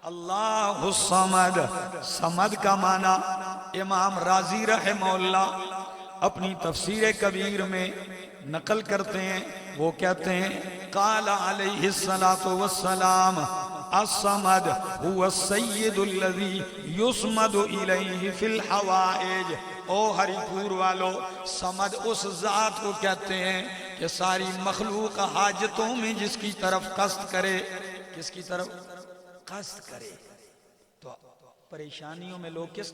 Speaker 1: اللہ الصمد، صمد کا معنی امام رازی رحمہ اللہ اپنی تفسیر کبیر میں نقل کرتے ہیں، وہ کہتے ہیں قال علیہ الصلاۃ والسلام الصمد هو السید الذی یصمد الیہ فی الحوائج۔ او ہری پور والو، صمد اس ذات کو کہتے ہیں کہ ساری مخلوق حاجتوں میں جس کی طرف قصد کرے۔ کس کی طرف قصد کرے؟ تو پریشانیوں میں لوگ کس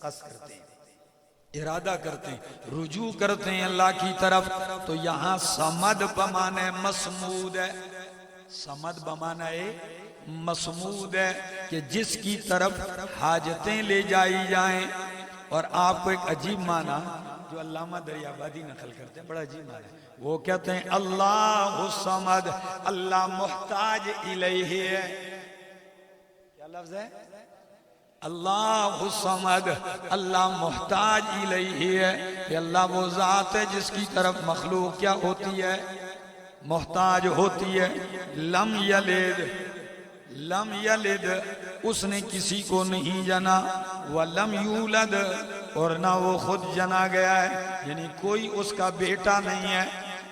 Speaker 1: قصد کرتے ہیں؟ ارادہ کرتے ہیں، رجوع کرتے ہیں اللہ کی طرف۔ تو یہاں صمد بمعنی مسمود ہے، صمد بمعنی مسمود ہے کہ جس کی طرف حاجتیں لے جائی جائیں۔ اور آپ کو ایک عجیب معنی جو علامہ دریابادی نقل کرتے ہیں، بڑا عجیب معنی ہے، وہ کہتے ہیں اللہ الصمد، اللہ محتاج الیہ ہے۔ کیا لفظ ہے؟ اللہ الصمد، اللہ محتاج الیہ ہے، کہ اللہ وہ ذات ہے جس کی طرف مخلوق کیا ہوتی ہے؟ محتاج ہوتی ہے۔ لم یلد، لم یلد، اس نے کسی کو نہیں جنا، ولم یولد، اور نہ وہ خود جنا گیا ہے، یعنی کوئی اس کا بیٹا نہیں ہے۔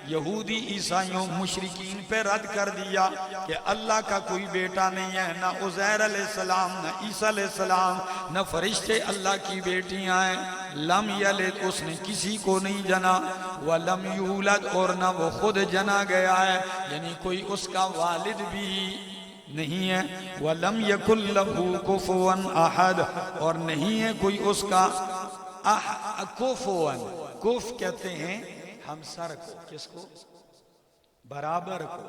Speaker 1: یہودی عیسائیوں مشرکین پہ رد کر دیا کہ اللہ کا کوئی بیٹا نہیں ہے، نہ عزیر علیہ السلام، نہ عیسیٰ علیہ السلام، نہ فرشتے اللہ کی بیٹیاں ہیں۔ لم یلد، اس نے کسی کو نہیں جنا، ولم یولد، اور نہ وہ خود جنا گیا ہے، یعنی کوئی اس کا والد بھی نہیں ہے۔ وَلَمْ يَكُنْ لَهُ كُفُوًا أَحَدٌ، اور نہیں ہے کوئی اس کا کفواً، کف کہتے ہیں ہمسر کو، کس کو؟ برابر کو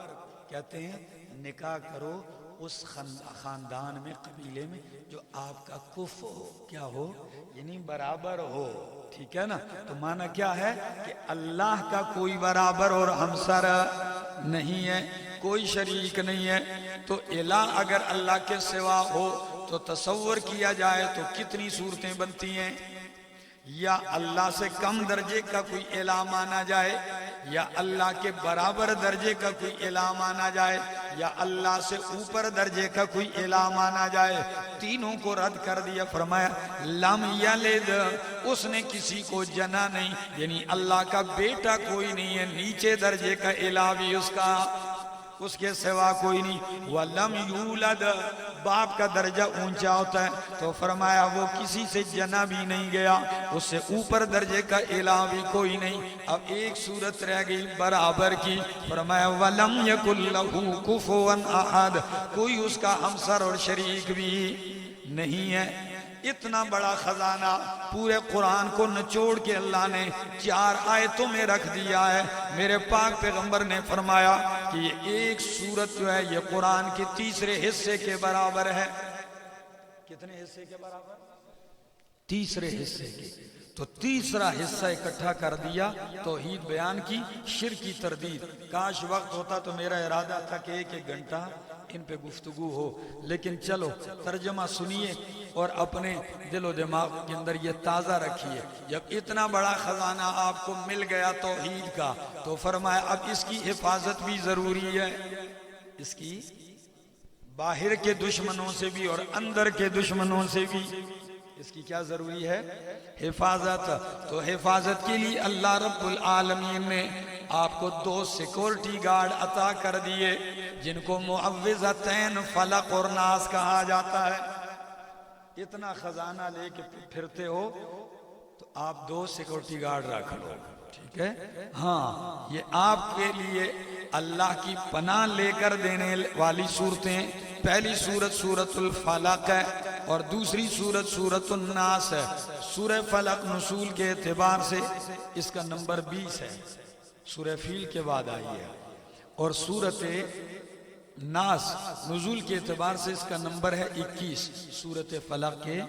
Speaker 1: کہتے ہیں۔ نکاح کرو اس خاندان میں، قبیلے میں جو آپ کا کف ہو، کیا ہو؟ یعنی برابر ہو، ٹھیک ہے نا؟ تو معنی کیا ہے کہ اللہ کا کوئی برابر اور ہمسر نہیں ہے، کوئی شریک نہیں ہے۔ تو الہ اگر اللہ کے سوا ہو تو تصور کیا جائے تو کتنی صورتیں بنتی ہیں؟ یا اللہ سے کم درجے کا کوئی الہ مانا جائے، یا اللہ کے برابر درجے کا کوئی الہ مانا جائے، یا اللہ سے اوپر درجے کا کوئی الہ مانا جائے۔ تینوں کو رد کر دیا، فرمایا لم یلد، اس نے کسی کو جنا نہیں، یعنی اللہ کا بیٹا کوئی نہیں ہے، نیچے درجے کا الہ بھی اس کا، اس کے سوا کوئی نہیں۔ وَلَمْ يُولَدْ، باپ کا درجہ اونچا ہوتا ہے، تو فرمایا وہ کسی سے جنا بھی نہیں گیا، اس سے اوپر درجے کا الہ بھی کوئی نہیں۔ اب ایک صورت رہ گئی برابر کی، فرمایا وَلَمْ يَكُنْ لَهُ كُفُوًا أَحَدٌ، کوئی اس کا ہمسر اور شریک بھی نہیں ہے۔ اتنا بڑا خزانہ پورے قرآن کو نچوڑ کے اللہ نے 4 آیتوں میں رکھ دیا ہے۔ میرے پاک پیغمبر نے فرمایا کہ یہ ایک سورت جو ہے یہ قرآن کے تیسرے حصے کے برابر ہے۔ کتنے حصے کے برابر؟ تیسرے حصے کے۔ تو تیسرا حصہ اکٹھا کر دیا، توحید بیان کی، شرک کی تردید۔ کاش وقت ہوتا تو میرا ارادہ تھا کہ ایک گھنٹہ ان پہ گفتگو ہو، لیکن چلو ترجمہ سنیے اور اپنے دل و دماغ کے اندر یہ تازہ رکھیے۔ جب اتنا بڑا خزانہ آپ کو مل گیا توحید کا، تو فرمایا اب اس کی حفاظت بھی ضروری ہے، اس کی باہر کے دشمنوں سے بھی اور اندر کے دشمنوں سے بھی اس کی کیا ضروری ہے؟ حفاظت۔ تو حفاظت کے لیے اللہ رب العالمین نے آپ کو 2 سیکورٹی گارڈ عطا کر دیے، جن کو معوذتین فلق اور ناس کہا جاتا ہے۔ اتنا خزانہ لے کے پھرتے ہو تو آپ 2 سیکورٹی گارڈ رکھ لو، ٹھیک ہے؟ ہاں، یہ آپ کے لیے اللہ کی پناہ لے کر دینے والی صورتیں، پہلی صورت سورۃ الفلق ہے اور دوسری صورت سورۃ الناس ہے۔ سورہ فلق نزول کے اعتبار سے اس کا نمبر 20 ہے، سورہ فیل کے بعد آئی ہے، اور سورۃ ناس نزول کے اعتبار سے اس کا نمبر ہے 21، سورۃ فلق کے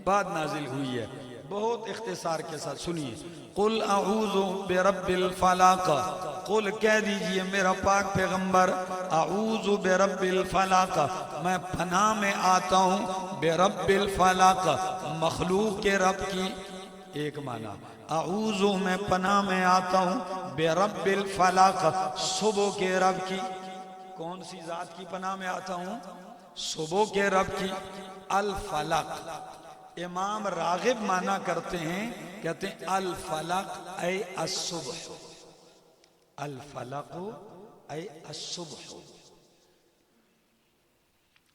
Speaker 1: بعد نازل ہوئی ہے۔ بہت اختصار کے ساتھ سنیے، قل اعوذ برب الفلق، قل کہہ دیجئے میرا پاک پیغمبر، اعوذ برب الفلق، میں پناہ میں آتا ہوں برب الفلق، مخلوق کے رب کی ایک معنی، اعوذ میں پناہ میں آتا ہوں برب الفلق، صبح کے رب کی۔ کون سی ذات کی پناہ میں آتا ہوں؟ صبح کے رب کی۔ الفلق، امام راغب معنی کرتے ہیں، کہتے ہیں الفلق اے الصبح، الفلق اے الصبح۔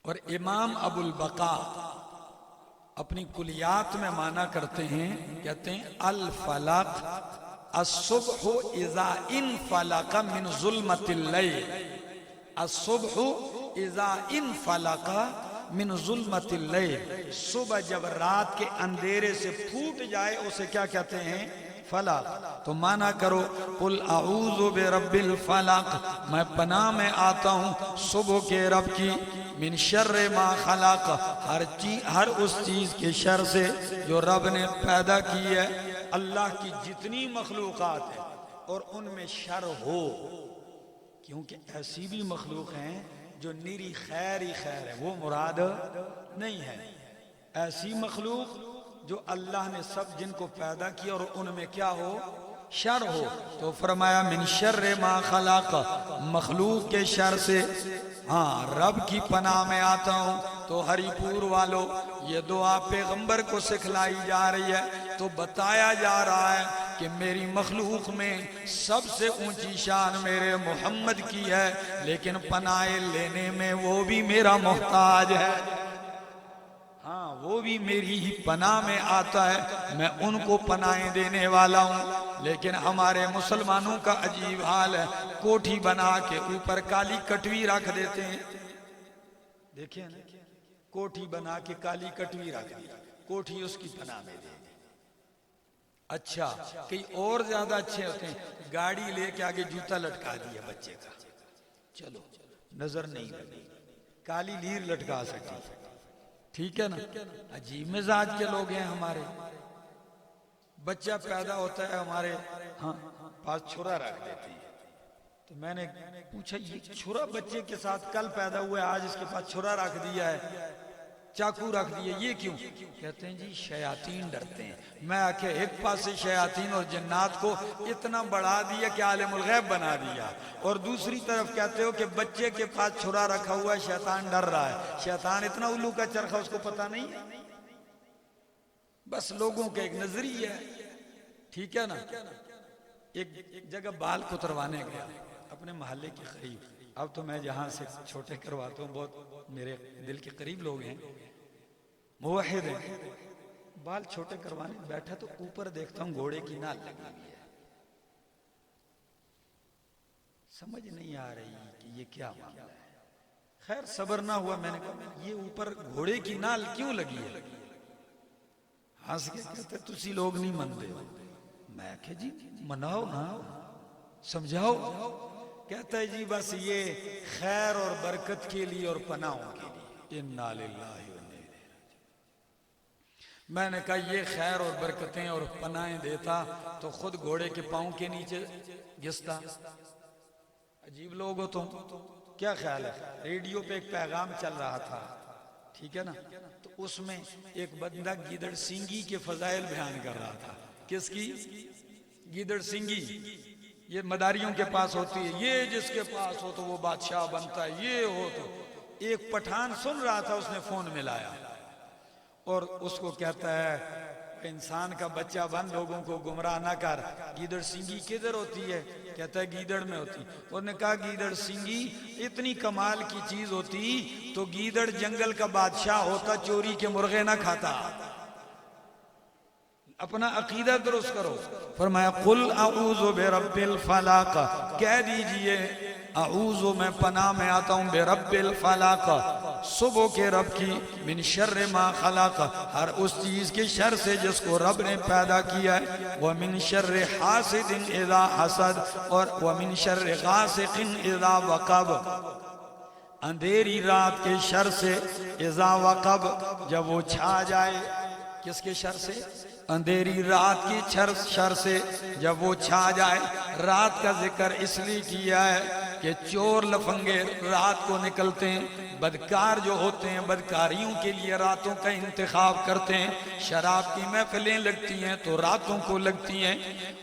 Speaker 1: اور امام ابو البقاء اپنی کلیات میں معنی کرتے ہیں، کہتے ہیں الفلق الصبح اذا انفلق من ظلمت اللیل، الصبح اذا انفلق من ظلمت اللیل، صبح جب رات کے اندھیرے سے پھوٹ جائے اسے کیا کہتے ہیں؟ فلق۔ تو معنی کرو، قل اعوذ برب الفلق، میں پناہ میں آتا ہوں صبح کے رب کی، من شر ما خلق، ہر اس چیز کے شر سے جو رب نے پیدا کی ہے۔ اللہ کی جتنی مخلوقات ہیں اور ان میں شر ہو، کیونکہ ایسی بھی مخلوق ہیں جو نیری خیر ہی خیر ہے، وہ مراد نہیں ہے۔ ایسی مخلوق جو اللہ نے سب جن کو پیدا کیا اور ان میں کیا ہو؟ شر ہو، تو فرمایا من شر ما خلق، مخلوق کے شر سے ہاں رب کی پناہ میں آتا ہوں۔ تو ہری پور والو، یہ دعا پیغمبر کو سکھلائی جا رہی ہے، تو بتایا جا رہا ہے کہ میری مخلوق میں سب سے اونچی شان میرے محمد کی ہے، لیکن پناہ لینے میں وہ بھی میرا محتاج ہے۔ ہاں، وہ بھی میری ہی پناہ میں آتا ہے، میں ان کو پناہیں دینے والا ہوں۔ لیکن ہمارے مسلمانوں کا عجیب حال ہے، کوٹھی بنا کے اوپر کالی کٹوی رکھ دیتے ہیں۔ دیکھیں نا، کوٹھی بنا کے کالی کٹوی رکھ دی، کوٹھی اس کی پناہ میں دے دی۔ اچھا، کئی اور زیادہ اچھے ہوتے ہیں، گاڑی لے کے آگے جوتا لٹکا دیا بچے کا، چلو نظر نہیں لگی، کالی لیر لٹکا سکتی، ٹھیک ہے نا؟ عجیب مزاج کے لوگ ہیں ہمارے۔ بچہ پیدا ہوتا ہے ہمارے ہاں پاس چھرا رکھ دیتی ہے، تو میں نے پوچھا یہ چھرا بچے کے ساتھ کل پیدا ہوا ہے، آج اس کے پاس چھرا رکھ دیا ہے، چاقو رکھ دیا، یہ کیوں؟ کہتے ہیں جی شیاطین ڈرتے ہیں۔ میں آکھے ایک پاس سے شیاطین اور جنات کو اتنا بڑھا دیا کہ عالم الغیب بنا دیا، اور دوسری طرف کہتے ہو کہ بچے کے پاس چھرا رکھا ہوا ہے، شیطان ڈر رہا ہے۔ شیطان اتنا الو کا چرخا، اس کو پتہ نہیں ہے، بس لوگوں کا ایک نظریہ ہے، ٹھیک ہے نا؟ ایک جگہ بال کتروانے گیا اپنے محلے کے قریب، اب تو میں جہاں سے چھوٹے کرواتا ہوں، بہت میرے دل کے قریب لوگ ہیں، موحد ہیں، بال چھوٹے کروانے بیٹھا تو اوپر دیکھتا ہوں گھوڑے کی نال لگی ہوئی ہے، سمجھ نہیں آ رہی کہ یہ کیا معاملہ ہے۔ خیر صبر نہ ہوا، میں نے کہا یہ اوپر گھوڑے کی نال کیوں لگی ہے؟ ہنس کے کہتے تسی لوگ نہیں مندے ہو۔ میں کہ جی مناؤ نا، سمجھاؤ۔ کہتا ہے جی بس یہ خیر اور برکت کے لیے اور پناہوں کے لیے، انا للہ و انا الیہ راجعون۔ میں نے کہا یہ خیر اور برکتیں اور پناہیں دیتا تو خود گھوڑے کے پاؤں کے نیچے گھستا، عجیب لوگ ہو تم۔ کیا خیال ہے؟ ریڈیو پہ ایک پیغام چل رہا تھا، ٹھیک ہے نا، تو اس میں ایک بندہ گیدڑ سنگی کے فضائل بیان کر رہا تھا۔ کس کی؟ گیدڑ سنگی۔ یہ مداریوں کے پاس ہوتی ہے، یہ جس کے پاس ہو تو وہ بادشاہ بنتا ہے، یہ ہو تو۔ ایک پٹھان سن رہا تھا، اس نے فون ملایا اور اس کو کہتا ہے انسان کا بچہ بن، لوگوں کو گمراہ نہ کر، گیدڑ سنگی کدھر ہوتی ہے؟ کہتا ہے گیدڑ میں ہوتی۔ انہوں نے کہا گیدڑ سنگی اتنی کمال کی چیز ہوتی تو گیدڑ جنگل کا بادشاہ ہوتا، چوری کے مرغے نہ کھاتا۔ اپنا عقیدہ درست کرو۔ فرمایا قل اعوذ برب الفلاق، کہہ دیجئے اعوذ میں پناہ میں آتا ہوں برب الفلاق، صبح کے رب کی، من شر ما خلق، ہر اس چیز کے شر سے جس کو رب نے پیدا کیا ہے، ومن شر حاسد اذا حسد، اور ومن شر غاسق اذا وقب، اندھیری رات کے شر سے، اذا وقب جب وہ چھا جائے۔ کس کے شر سے؟ اندھیری رات کی شر سے جب وہ چھا جائے۔ رات کا ذکر اس لیے کیا ہے کہ چور لفنگے رات کو نکلتے ہیں، بدکار جو ہوتے ہیں بدکاریوں کے لیے راتوں کا انتخاب کرتے ہیں، شراب کی محفلیں لگتی ہیں تو راتوں کو لگتی ہیں،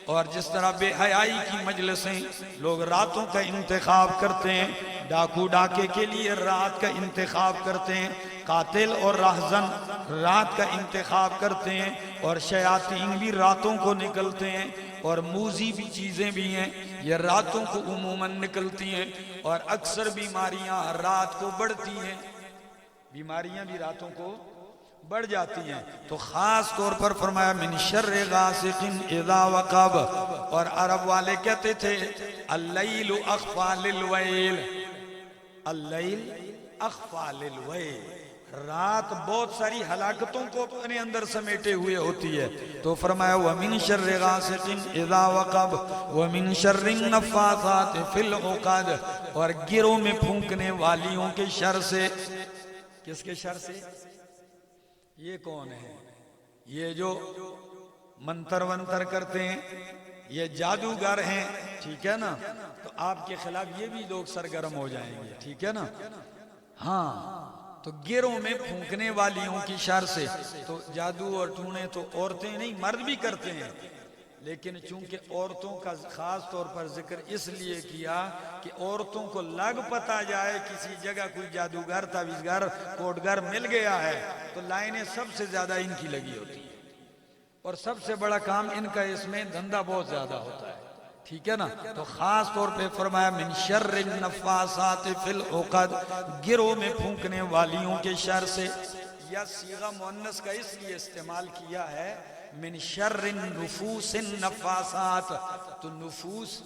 Speaker 1: اور جس طرح بے حیائی کی مجلسیں لوگ راتوں کا انتخاب کرتے ہیں، ڈاکو ڈاکے کے لیے رات کا انتخاب کرتے ہیں، قاتل اور راہزن رات کا انتخاب کرتے ہیں، اور شیاطین بھی راتوں کو نکلتے ہیں، اور موذی بھی چیزیں بھی ہیں یہ راتوں کو عموماً نکلتی ہیں، اور اکثر بیماریاں رات کو بڑھتی ہیں، بیماریاں بھی راتوں کو بڑھ جاتی ہیں۔ تو خاص طور پر فرمایا من شر غاسق اذا وقب، اور عرب والے کہتے تھے اللیل اخفی للویل، اللیل اخفی للویل، رات بہت ساری ہلاکتوں کو اپنے اندر سمیٹے ہوئے ہوتی ہے۔ تو فرمایا وَمِن شَرِّ غَاسِقٍ اِذَا وَقَبْ وَمِن شَرِّ النَّفَّاثَاتِ فِي الْعُقَدِ، اور گروں میں پھونکنے والیوں کے شر سے۔ کس کے شر سے؟ یہ کون ہے؟ یہ جو منتر ونتر کرتے ہیں، یہ جادوگر ہیں، ٹھیک ہے نا، تو آپ کے خلاف یہ بھی لوگ سرگرم ہو جائیں گے، ٹھیک ہے نا۔ ہاں تو گروں میں پھونکنے والیوں کی شر سے، تو جادو اور ٹونے تو عورتیں نہیں مرد بھی کرتے ہیں، لیکن چونکہ عورتوں کا خاص طور پر ذکر اس لیے کیا کہ عورتوں کو لگ پتا جائے کسی جگہ کوئی جادوگر تعویذگر کوڈگر مل گیا ہے تو لائنیں سب سے زیادہ ان کی لگی ہوتی ہیں، اور سب سے بڑا کام ان کا اس میں دھندہ بہت زیادہ ہوتا ہے، ٹھیک ہے نا۔ تو خاص طور پہ فرمایا من شر النفاثات فی العقد، گروں میں پھونکنے والیوں کے شر سے، یا صیغہ مؤنث کا اس لیے استعمال کیا ہے من شر النفوس النفاثات، تو نفوس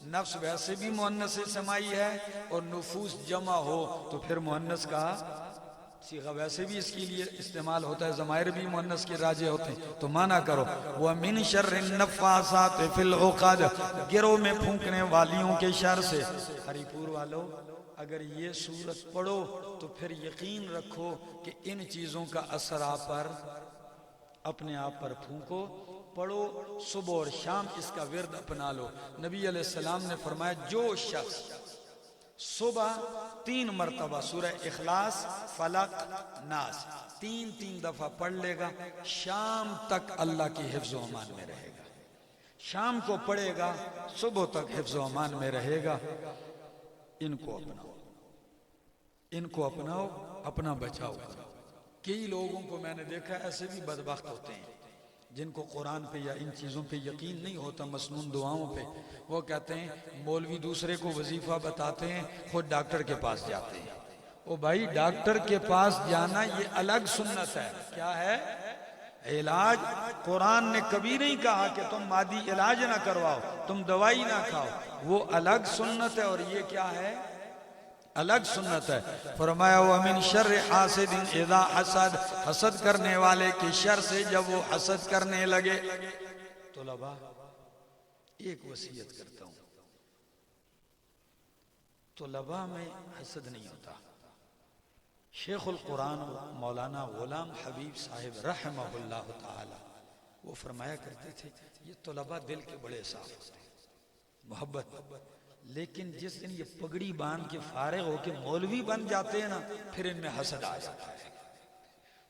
Speaker 1: نفس ویسے بھی مؤنث سے سمائی ہے، اور نفوس جمع ہو تو پھر مؤنث کا صیغہ ویسے بھی اس کے لیے استعمال ہوتا ہے، ضمائر بھی مؤنث کے راجع ہوتے ہیں، تو مانا کرو وَمِن شَرِّ النَّفَّاثَاتِ فِي الْعُقَدِ، گروں میں پھونکنے والیوں کے شر سے۔ ہری پور والو اگر یہ سورت پڑھو تو پھر یقین رکھو کہ ان چیزوں کا اثر آپ پر اپنے آپ پر پھونکو، پڑھو صبح اور شام اس کا ورد اپنا لو۔ نبی علیہ السلام نے فرمایا جو شخص صبح 3 مرتبہ سورہ اخلاص فلق ناس 3 دفعہ پڑھ لے گا، شام تک اللہ کی حفظ و امان میں رہے گا، شام کو پڑھے گا صبح تک حفظ و امان میں رہے گا۔ ان کو اپناؤ، ان کو اپناؤ، اپنا بچاؤ کرو۔ کئی لوگوں کو میں نے دیکھا ایسے بھی بدبخت ہوتے ہیں جن کو قرآن پہ یا ان چیزوں پہ یقین نہیں ہوتا، مسنون دعاؤں پہ، وہ کہتے ہیں مولوی دوسرے کو وظیفہ بتاتے ہیں، خود ڈاکٹر کے پاس جاتے ہیں۔ او بھائی ڈاکٹر کے پاس جانا یہ الگ سنت ہے، کیا ہے؟ علاج قرآن نے کبھی نہیں کہا کہ تم مادی علاج نہ کرواؤ، تم دوائی نہ کھاؤ، وہ الگ سنت ہے، اور یہ کیا ہے؟ الگ سنت ہے۔ فرمایا وَمِن شَرِّ حَاسِدٍ اِذَا حَسَد، حسد کرنے والے کی شر سے جب وہ حسد کرنے لگے۔ طلباء ایک وصیت کرتا ہوں، طلباء میں حسد نہیں ہوتا۔ شیخ القرآن مولانا غلام حبیب صاحب رحمہ اللہ تعالی وہ فرمایا کرتے تھے یہ طلباء دل کے بڑے صاف ہوتے ہیں، محبت لیکن جس دن یہ پگڑی باندھ کے فارغ ہو کے مولوی بن جاتے ہیں نا، پھر ان میں حسد آ جاتا ہے۔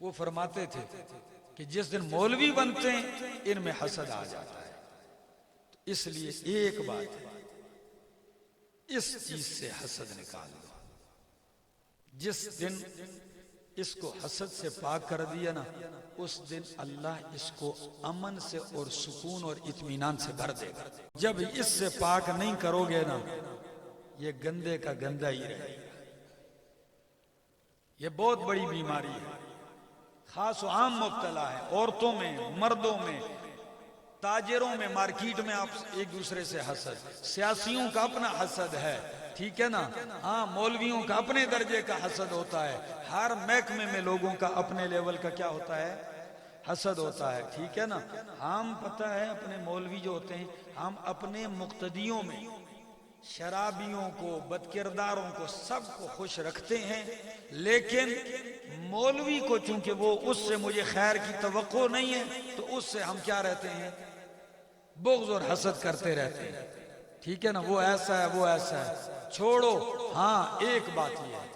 Speaker 1: وہ فرماتے تھے کہ جس دن مولوی بنتے ہیں ان میں حسد آ جاتا ہے۔ اس لیے ایک بات ہے، اس چیز سے حسد نکال دو۔ جس دن اس کو حسد سے پاک کر دیا نا، اس دن اللہ اس کو امن سے اور سکون اور اطمینان سے بھر دے گا۔ جب اس سے پاک نہیں کرو گے نا، یہ گندے کا گندا ہی رہے گا۔ یہ بہت بڑی بیماری ہے، خاص و عام مبتلا ہے، عورتوں میں، مردوں میں، تاجروں میں، مارکیٹ میں آپ ایک دوسرے سے حسد، سیاسیوں کا اپنا حسد ہے، ٹھیک ہے نا، ہاں مولویوں کا اپنے درجے کا حسد ہوتا ہے، ہر محکمے میں لوگوں کا اپنے لیول کا کیا ہوتا ہے، حسد ہوتا ہے، ٹھیک ہے نا۔ ہم پتہ ہے اپنے مولوی جو ہوتے ہیں، ہم اپنے مقتدیوں میں شرابیوں کو، بد کرداروں کو، سب کو خوش رکھتے ہیں، لیکن مولوی کو چونکہ وہ اس سے مجھے خیر کی توقع نہیں ہے، تو اس سے ہم کیا رہتے ہیں، بغض اور حسد کرتے رہتے ہیں، ٹھیک ہے نا۔ وہ ایسا ہے، وہ ایسا ہے، چھوڑو۔ ہاں ایک بات یہ ہے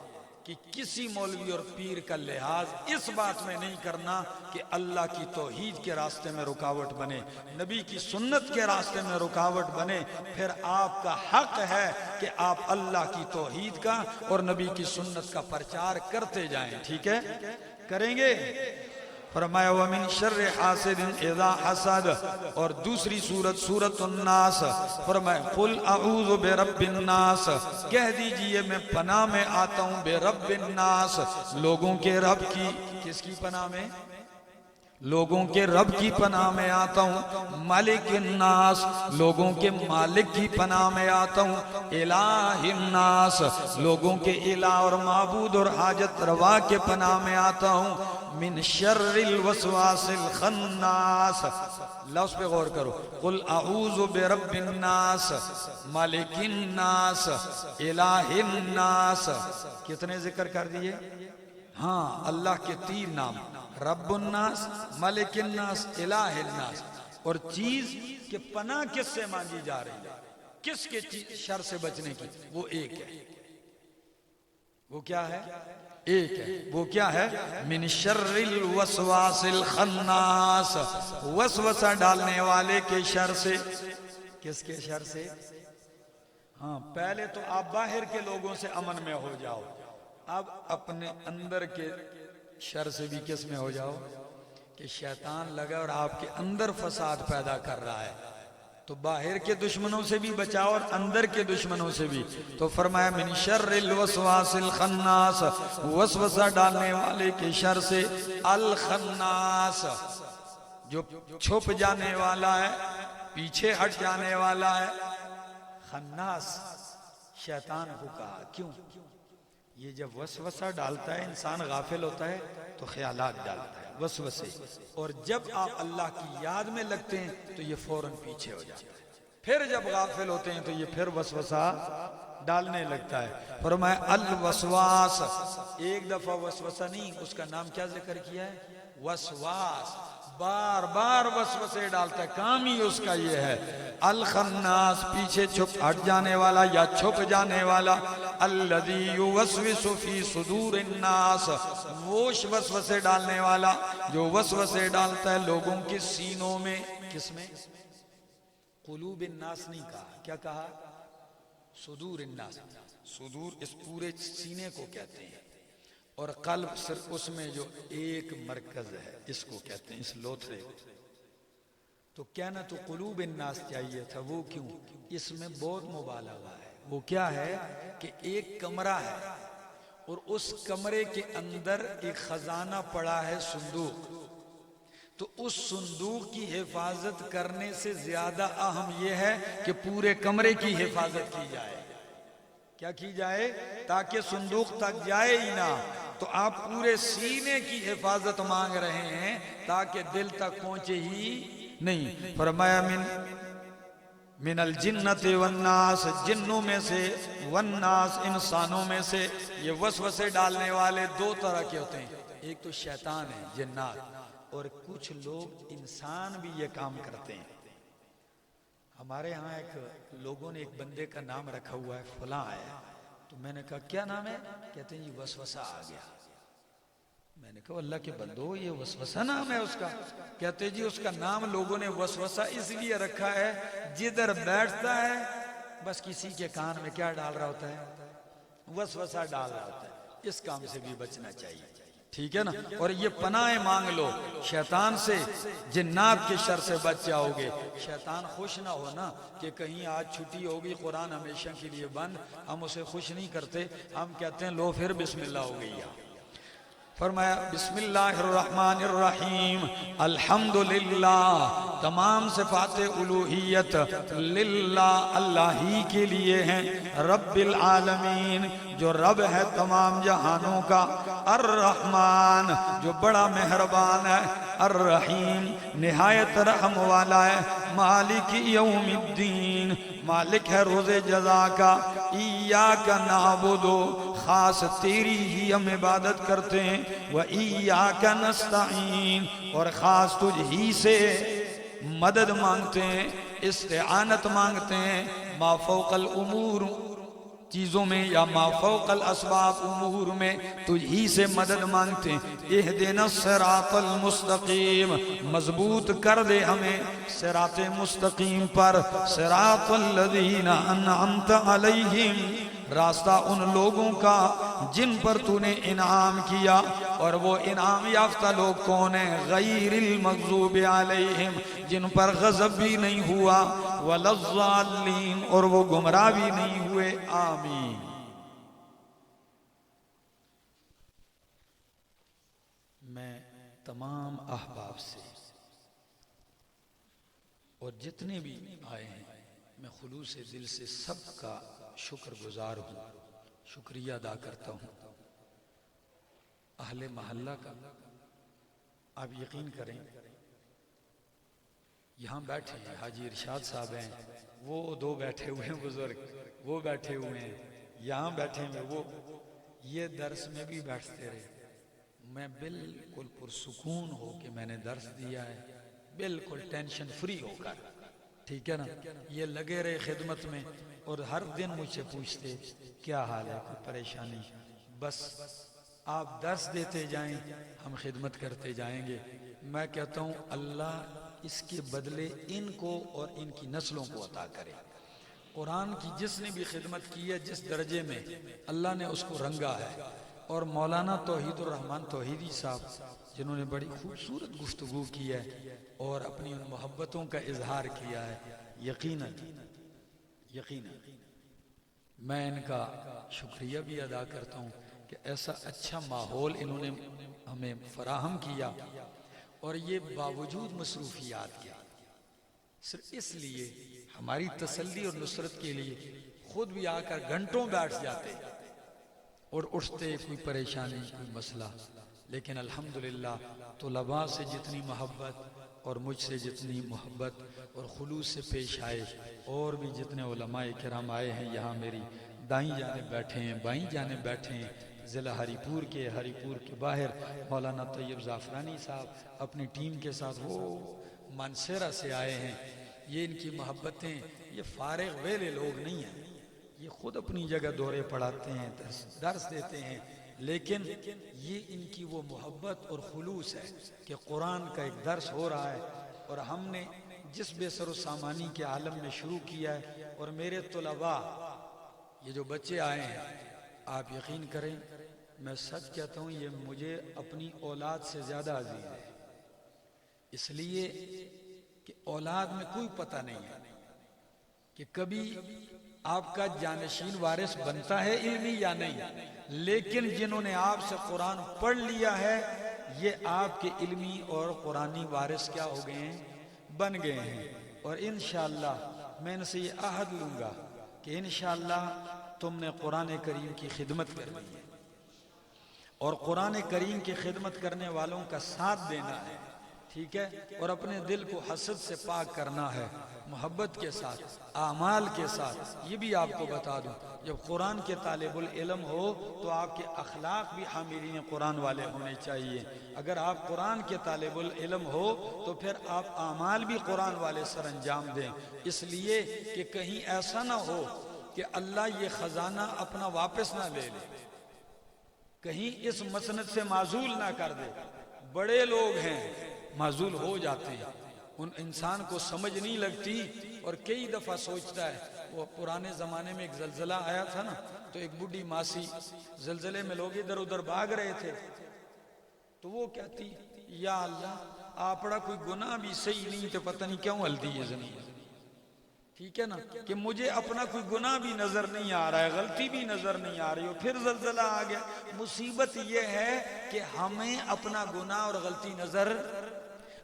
Speaker 1: کہ کسی مولوی اور پیر کا لحاظ اس بات میں نہیں کرنا کہ اللہ کی توحید کے راستے میں رکاوٹ بنے، نبی کی سنت کے راستے میں رکاوٹ بنے، پھر آپ کا حق ہے کہ آپ اللہ کی توحید کا اور نبی کی سنت کا پرچار کرتے جائیں، ٹھیک ہے، کریں گے۔ فرمایا وَمِن شَرِّ حَاسِدٍ اِذَا حَسَدَ، اور دوسری سورت سورۃ الناس، فرمایا قُلْ اعوذ بِرَبِّ الناس، کہہ دیجئے میں پناہ میں آتا ہوں بِرَبِّ الناس، لوگوں کے رب کی، کس کی پناہ میں، لوگوں کے رب کی پناہ میں آتا ہوں، مالک الناس، لوگوں کے مالک کی پناہ میں آتا ہوں، الہ الناس، لوگوں کے الہ اور معبود اور حاجت روا کے پناہ میں آتا ہوں، من شر الوسواس الخناس، لفظ پہ غور کرو، قل اعوذ برب الناس، مالک الناس، الہ الناس، کتنے ذکر کر دیئے؟ ہاں اللہ کے 3 نام، رب الناس، ملک الناس، الہ الناس، اور چیز کہ پناہ کس سے مانگی جا رہی ہے، کس کے شر سے بچنے کی، وہ ایک ہے، وہ کیا ہے، ایک ہے، وہ کیا ہے، من شر الوسواس الخناس، وسوسہ ڈالنے والے کے شر سے، کس کے شر سے؟ ہاں پہلے تو آپ باہر کے لوگوں سے امن میں ہو جاؤ، اب اپنے اندر کے شر سے بھی کس میں ہو جاؤ، کہ شیطان لگا اور آپ کے اندر فساد پیدا کر رہا ہے، تو باہر کے دشمنوں سے بھی بچاؤ اور اندر کے دشمنوں سے بھی۔ تو فرمایا من شر الوسواس الخناس، وسوسہ ڈالنے والے کے شر سے، الخناس جو چھپ جانے والا ہے، پیچھے ہٹ جانے والا ہے، خناس شیطان کو کہا، کیوں؟ یہ جب وسوسہ ڈالتا ہے انسان غافل ہوتا ہے تو خیالات ڈالتا ہے، وسوسے، اور جب آپ اللہ کی یاد میں لگتے ہیں تو یہ فوراً پیچھے ہو جاتا ہے، پھر جب غافل ہوتے ہیں تو یہ پھر وسوسہ ڈالنے لگتا ہے۔ فرمایا الوسواس، ایک دفعہ وسوسہ نہیں، اس کا نام کیا ذکر کیا ہے، وسواس، بار بار وسوسے ڈالتا ہے، کام ہی اس کا یہ ہے۔ الخناس، پیچھے چھپ ہٹ جانے والا یا چھپ جانے والا، الذی یوسوس فی صدور الناس، وہ وسوسے ڈالنے والا جو وسوسے ڈالتا ہے لوگوں کے سینوں میں، کس میں، قلوب الناس نہیں کہا، کیا کہا، صدور الناس، صدور اس پورے سینے کو کہتے ہیں، اور قلب صرف اس میں جو ایک مرکز ہے اس کو کہتے ہیں، اس لوتھڑے کو۔ تو کہنا تو قلوب الناس چاہیے تھا، وہ کیوں، اس میں بہت مبالغہ ہے۔ وہ کیا ہے کہ ایک کمرہ ہے اور اس کمرے کے اندر ایک خزانہ پڑا ہے، صندوق، تو اس صندوق کی حفاظت کرنے سے زیادہ اہم یہ ہے کہ پورے کمرے کی حفاظت کی جائے، کیا کی جائے، تاکہ صندوق تک جائے ہی نہ، تو آپ پورے سینے کی حفاظت مانگ رہے ہیں تاکہ دل تک پہنچے ہی نہیں۔ فرمایا من الجنت والناس، جنوں میں سے، والناس انسانوں میں سے۔ یہ وسوسے ڈالنے والے 2 طرح کے ہوتے ہیں، ایک تو شیطان ہے، جنات، اور کچھ لوگ انسان بھی یہ کام کرتے ہیں۔ ہمارے ہاں ایک لوگوں نے ایک بندے کا نام رکھا ہوا ہے فلاں ہے، تو میں نے کہا کیا نام ہے؟ کہتے ہیں جی وسوسہ آ گیا۔ میں نے کہا اللہ کے بندو یہ وسوسہ نام ہے اس کا؟ کہتے جی اس کا نام لوگوں نے وسوسہ اس لیے رکھا ہے جدھر بیٹھتا ہے بس کسی کے کان میں کیا ڈال رہا ہوتا ہے؟ وسوسہ ڈال رہا ہوتا ہے۔ اس کام سے بھی بچنا چاہیے، ٹھیک ہے نا؟ اور یہ پناہ مانگ لو شیطان سے، جنات کے شر سے بچ جاؤ گے۔ شیطان خوش نہ ہو نا کہ کہیں آج چھٹی ہوگی قرآن ہمیشہ کے لیے بند، ہم اسے خوش نہیں کرتے، ہم کہتے ہیں لو پھر بسم اللہ ہو گئی۔ فرمایا بسم اللہ الرحمن الرحیم، الحمدللہ، تمام صفات الوہیت للہ اللہ ہی کے لیے ہیں، رب العالمین جو رب ہے تمام جہانوں کا، الرحمن جو بڑا مہربان ہے، الرحیم نہایت رحم والا ہے، مالک یوم الدین مالک ہے روز جزا کا، ایاک نعبد خاص تیری ہی ہم عبادت کرتے ہیں، وَإِيَّاكَ نَسْتَعِينَ اور خاص تجھ ہی سے مدد مانگتے ہیں، استعانت مانگتے ہیں، ما فوق الامور چیزوں میں یا ما فوق الاسباب امور میں تجھ ہی سے مدد مانگتے ہیں۔ اہدنا الصراط المستقیم مضبوط کر دے ہمیں صراط مستقیم پر، صراط الذین انعمت علیہم راستہ ان لوگوں کا جن پر تو نے انعام کیا، اور وہ انعام یافتہ لوگ کون ہیں؟ غیر المغضوب علیہم جن پر غضب بھی نہیں ہوا، ولا الضالین اور وہ گمراہ بھی نہیں ہوئے، آمین۔ میں تمام احباب سے اور جتنے بھی آئے ہیں میں خلوص دل سے سب کا شکر گزار ہوں، شکریہ ادا کرتا ہوں۔ اہل محلہ کا آپ یقین کریں، یہاں بیٹھے ہیں حاجی ارشاد صاحب ہیں، وہ دو بیٹھے ہوئے ہیں بزرگ، وہ بیٹھے ہوئے ہیں، یہاں بیٹھے ہیں وہ، یہ درس میں بھی بیٹھتے رہے، میں بالکل پرسکون ہو کہ میں نے درس دیا ہے، بالکل ٹینشن فری ہو کر، ٹھیک ہے نا؟ یہ لگے رہے خدمت میں، اور ہر دن مجھ سے پوچھتے کیا حال ہے، کوئی پریشانی؟ بس آپ درس دیتے جائیں، ہم خدمت کرتے جائیں گے۔ میں کہتا ہوں اللہ اس کے بدلے ان کو اور ان کی نسلوں کو عطا کرے۔ قرآن کی جس نے بھی خدمت کی ہے جس درجے میں، اللہ نے اس کو رنگا ہے۔ اور مولانا توحید الرحمن توحیدی صاحب جنہوں نے بڑی خوبصورت گفتگو کی ہے اور اپنی ان محبتوں کا اظہار کیا ہے، یقیناً میں ان کا شکریہ بھی ادا کرتا ہوں کہ ایسا اچھا ماحول انہوں نے ہمیں فراہم کیا، اور یہ باوجود مصروفیات کے صرف اس لیے ہماری تسلی اور نصرت کے لیے خود بھی آ کر گھنٹوں بیٹھ جاتے اور اٹھتے، کوئی پریشانی کوئی مسئلہ، لیکن الحمدللہ طلباء سے جتنی محبت اور مجھ سے جتنی محبت اور خلوص سے پیش آئے، اور بھی جتنے علماء کرام آئے ہیں یہاں میری دائیں جانب بیٹھے ہیں، بائیں جانب بیٹھے ہیں، ضلع ہری پور کے باہر مولانا طیب زعفرانی صاحب اپنی ٹیم کے ساتھ وہ مانسیرہ سے آئے ہیں۔ یہ ان کی محبتیں، یہ فارغ ویلے لوگ نہیں ہیں، یہ خود اپنی جگہ دورے پڑھاتے ہیں، درس دیتے ہیں، لیکن یہ ان کی وہ محبت اور خلوص ہے کہ قرآن کا ایک درس ہو رہا ہے، اور ہم نے جس بے سر و سامانی کے عالم میں شروع کیا ہے، اور میرے طلباء یہ جو بچے آئے ہیں، آپ یقین کریں میں سچ کہتا ہوں یہ مجھے اپنی اولاد سے زیادہ عزیز ہے، اس لیے کہ اولاد میں کوئی پتہ نہیں ہے کہ کبھی آپ کا جانشین وارث بنتا ہے علمی یا نہیں، لیکن جنہوں نے آپ سے قرآن پڑھ لیا ہے یہ آپ کے علمی اور قرآنی وارث کیا ہو گئے ہیں؟ بن گئے ہیں۔ اور انشاءاللہ میں ان سے یہ عہد لوں گا کہ انشاءاللہ تم نے قرآن کریم کی خدمت کرنی ہے، اور قرآن کریم کی خدمت کرنے والوں کا ساتھ دینا ہے، ٹھیک ہے، اور اپنے دل کو حسد سے پاک کرنا ہے، محبت کے ساتھ، اعمال کے ساتھ۔ یہ بھی آپ کو بتا دوں، جب قرآن کے طالب العلم ہو تو آپ کے اخلاق بھی حاملین قرآن والے ہونے چاہیے۔ اگر آپ قرآن کے طالب العلم ہو تو پھر آپ اعمال بھی قرآن والے سر انجام دیں، اس لیے کہ کہیں ایسا نہ ہو کہ اللہ یہ خزانہ اپنا واپس نہ لے لے، کہیں اس مسند سے معزول نہ کر دے۔ بڑے لوگ ہیں معزول ہو جاتے ہیں، ان انسان کو سمجھ نہیں لگتی، اور کئی دفعہ سوچتا ہے۔ وہ پرانے زمانے میں ایک زلزلہ آیا تھا نا، تو ایک بڈھی ماسی، زلزلے میں لوگ ادھر ادھر بھاگ رہے تھے، تو وہ کہتی یا اللہ آپڑا کوئی گناہ بھی صحیح نہیں تو پتہ نہیں کیوں ہل دی یہ زمین، ٹھیک ہے نا، کہ مجھے اپنا کوئی گناہ بھی نظر نہیں آ رہا ہے، غلطی بھی نظر نہیں آ رہی ہو، پھر زلزلہ آ گیا۔ مصیبت یہ ہے کہ ہمیں اپنا گناہ اور غلطی نظر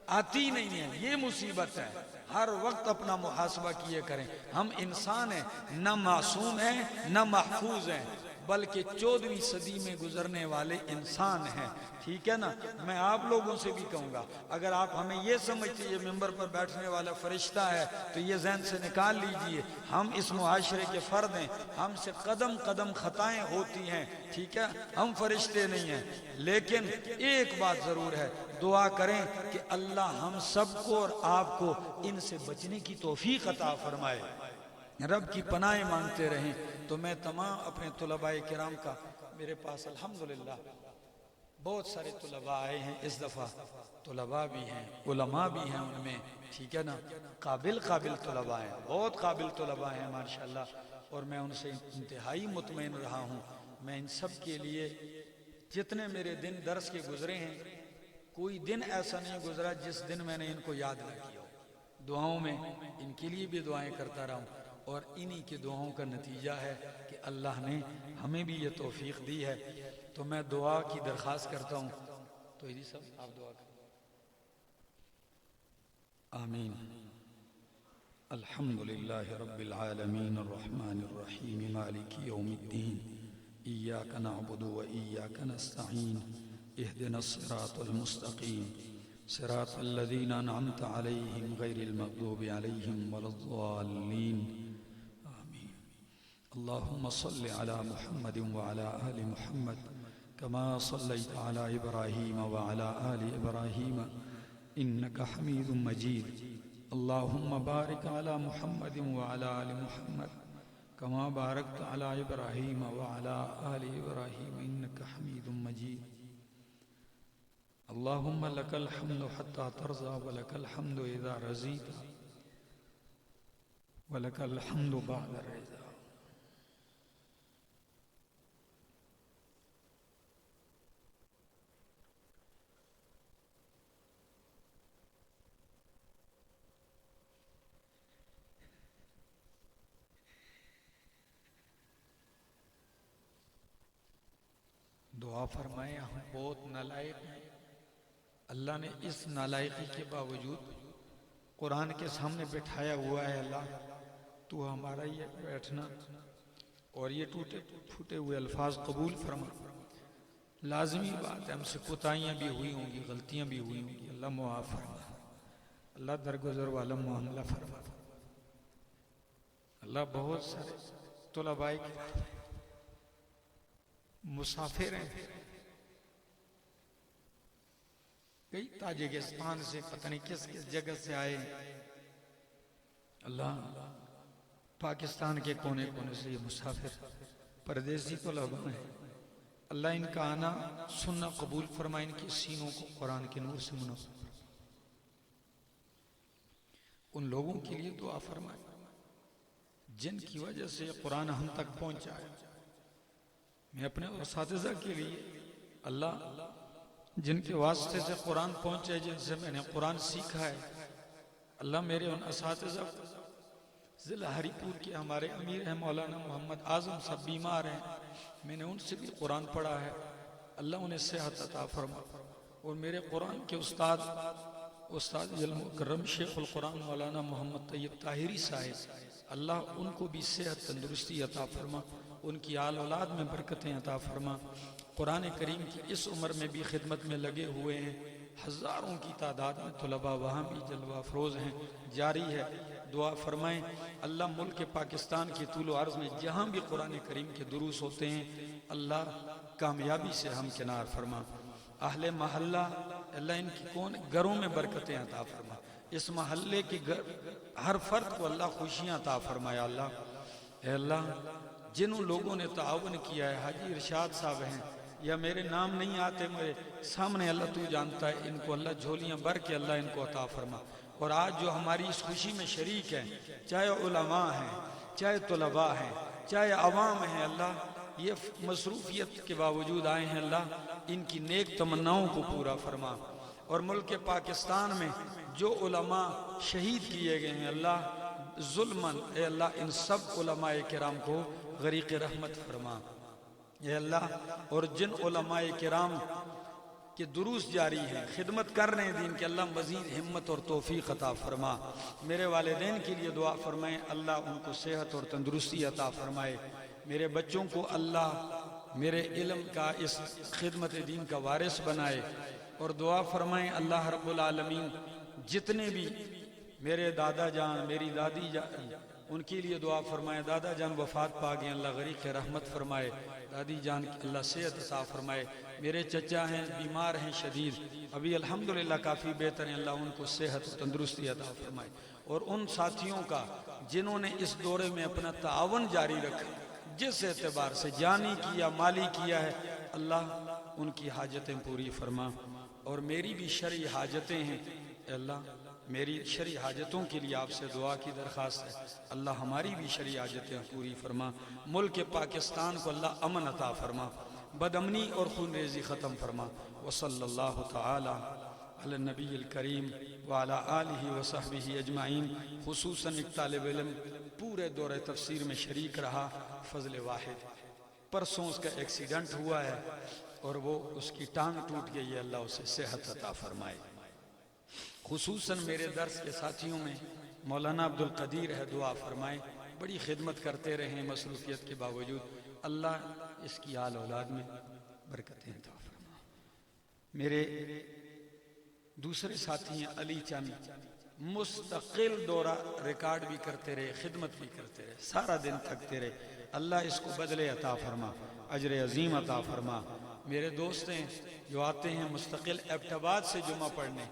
Speaker 1: آتی نہیں ہے، یہ مصیبت ہے۔ ہر وقت اپنا محاسبہ کیے کریں۔ ہم انسان ہیں، نہ معصوم ہیں نہ محفوظ ہیں، بلکہ 14ویں صدی میں گزرنے والے انسان ہیں، ٹھیک ہے نا۔ میں آپ لوگوں سے بھی کہوں گا، اگر آپ ہمیں یہ سمجھتے یہ ممبر پر بیٹھنے والا فرشتہ ہے تو یہ ذہن سے نکال لیجئے، ہم اس معاشرے کے فرد ہیں، ہم سے قدم قدم خطائیں ہوتی ہیں، ٹھیک ہے، ہم فرشتے نہیں ہیں۔ لیکن ایک بات ضرور ہے، دعا کریں کہ اللہ ہم سب کو اور آپ کو ان سے بچنے کی توفیق عطا فرمائے، رب کی پناہ مانگتے رہیں۔ تو میں تمام اپنے طلباء کرام کا، میرے پاس الحمدللہ بہت سارے طلباء آئے ہیں اس دفعہ، طلباء بھی ہیں، علماء بھی ہیں ان میں، ٹھیک ہے نا، قابل طلباء ہیں، بہت قابل طلباء ہیں ماشاءاللہ، اور میں ان سے انتہائی مطمئن رہا ہوں۔ میں ان سب کے لیے جتنے میرے دن درس کے گزرے ہیں، کوئی دن ایسا نہیں گزرا جس دن میں نے ان کو یاد نہ کیا ہو۔ دعاؤں میں ان کے لیے بھی دعائیں کرتا رہا ہوں، اور انہی کے دعاؤں کا نتیجہ ہے کہ اللہ نے ہمیں بھی یہ توفیق دی ہے۔ تو میں دعا کی درخواست کرتا ہوں، تو یہ سب آپ دعا کریں۔ آمین۔ الحمدللہ رب العالمین الرحمن الرحیم مالک یوم الدین ایاک نعبد و ایاک نستعین اہدنا الصراط المستقیم صراط الذین انعمت علیہم غیر المغضوب علیہم ولا الضالین آمین۔ اللہم صل علی محمد وعلی آل محمد کما صلیت علی ابراہیم وعلی آل ابراہیم انک حمید مجید۔ اللہم بارک علی محمد وعلی آل محمد کما بارکت علی ابراہیم وعلی آل ابراہیم انک حمید مجید۔ اللہم لک الحمد حتی ترضى ولک الحمد اذا رضیت ولک الحمد بعد الرضا۔ دعا فرمائے، ہم بہت نالائق ہیں، اللہ نے اس نالائقی کے باوجود قرآن کے سامنے بٹھایا ہوا ہے۔ اللہ تو ہمارا یہ بیٹھنا اور یہ ٹوٹے پھوٹے ہوئے الفاظ قبول فرما۔ لازمی بات ہے، ہم سے کوتاہیاں بھی ہوئی ہوں گی، غلطیاں بھی ہوئی ہوں گی، اللہ معاف فرما، اللہ درگزر والا معاملہ فرما۔ اللہ بہت سارے طلباء کی مسافر ہیں، کئی تاجکستان سے پتہ نہیں کس کس جگہ سے آئے، اللہ پاکستان کے کونے کونے سے یہ مسافر پردیسی طلباء ہیں، اللہ ان کا آنا سننا قبول فرمائے، ان کی سینوں کو قرآن کے نور سے منور فرمائے۔ ان لوگوں کے لیے دعا فرمائے جن کی وجہ سے یہ قرآن ہم تک پہنچا ہے۔ میں اپنے اساتذہ کے لیے، اللہ جن کے واسطے سے قرآن پہنچے، جن سے میں نے قرآن سیکھا ہے، اللہ میرے ان اساتذہ کو، ضلع ہری پور کے ہمارے امیر ہیں مولانا محمد اعظم صاحب بیمار ہیں، میں نے ان سے بھی قرآن پڑھا ہے، اللہ انہیں صحت عطا فرما۔ اور میرے قرآن کے استاد المکرم شیخ القرآن مولانا محمد طیب طاہری صاحب، اللہ ان کو بھی صحت تندرستی عطا فرما، ان کی آل اولاد میں برکتیں عطا فرما۔ قرآن کریم کی اس عمر میں بھی خدمت میں لگے ہوئے ہیں، ہزاروں کی تعداد میں طلباء وہاں بھی جلوہ افروز ہیں، جاری ہے۔ دعا فرمائیں اللہ ملک پاکستان کی طول و عرض میں جہاں بھی قرآن کریم کے دروس ہوتے ہیں اللہ کامیابی سے ہم کنار فرما۔ اہل محلہ اللہ ان کی کون گھروں میں برکتیں عطا فرما، اس محلے کے ہر فرد کو اللہ خوشیاں عطا فرمایا اللہ۔ اے اللہ جنہوں لوگوں نے تعاون کیا ہے، حاجی ارشاد صاحب ہیں یا میرے نام نہیں آتے میرے سامنے، اللہ تو جانتا ہے، ان کو اللہ جھولیاں بھر کے اللہ ان کو عطا فرما۔ اور آج جو ہماری اس خوشی میں شریک ہیں، چاہے علماء ہیں، چاہے طلباء ہیں، چاہے عوام ہیں، اللہ یہ مصروفیت کے باوجود آئے ہیں، اللہ ان کی نیک تمناؤں کو پورا فرما۔ اور ملک پاکستان میں جو علماء شہید کیے گئے ہیں اللہ ظلماً، اے اللہ ان سب علماء کرام کو غریق رحمت فرما۔ اے اللہ اور جن علماء کرام کے دروس جاری ہیں، خدمت کر رہے ہیں دین کے، اللہ مزید ہمت اور توفیق عطا فرما۔ میرے والدین کے لیے دعا فرمائیں اللہ ان کو صحت اور تندرستی عطا فرمائے۔ میرے بچوں کو اللہ میرے علم کا اس خدمت دین کا وارث بنائے۔ اور دعا فرمائیں اللہ رب العالمین جتنے بھی میرے دادا جان میری دادی جان ان کے لیے دعا فرمائے، دادا جان وفات پا گئے اللہ غریق رحمت فرمائے، دادی جان اللہ صحت عطا فرمائے۔ میرے چچا ہیں بیمار ہیں شدید، ابھی الحمدللہ کافی بہتر ہیں، اللہ ان کو صحت و تندرستی عطا فرمائے۔ اور ان ساتھیوں کا جنہوں نے اس دورے میں اپنا تعاون جاری رکھا، جس اعتبار سے جانی کیا مالی کیا ہے، اللہ ان کی حاجتیں پوری فرما۔ اور میری بھی شرعی حاجتیں ہیں، اے اللہ میری شرعی حاجتوں کے لیے آپ سے دعا کی درخواست ہے، اللہ ہماری بھی شرعی حاجتیں پوری فرما۔ ملک پاکستان کو اللہ امن عطا فرما، بد امنی اور خون ریزی ختم فرما۔ وصلی اللہ تعالی علی النبی الکریم وعلی آلہ وصحبہ اجمعین۔ خصوصاً ایک طالب علم پورے دور تفسیر میں شریک رہا، فضل واحد، پرسوں اس کا ایکسیڈنٹ ہوا ہے اور وہ اس کی ٹانگ ٹوٹ گئی ہے، اللہ اسے صحت عطا فرمائے۔ خصوصاً میرے درس کے ساتھیوں میں مولانا عبدالقدیر ہے، دعا فرمائیں، بڑی خدمت کرتے رہیں مصروفیت کے باوجود، اللہ اس کی آل اولاد میں برکتیں عطا فرما۔ میرے دوسرے ساتھی ہیں علی چند، مستقل دورہ ریکارڈ بھی کرتے رہے، خدمت بھی کرتے رہے، سارا دن تھکتے رہے، اللہ اس کو بدلے عطا فرما، اجر عظیم عطا فرما۔ میرے دوست ہیں جو آتے ہیں مستقل ایبٹ آباد سے جمعہ پڑھنے،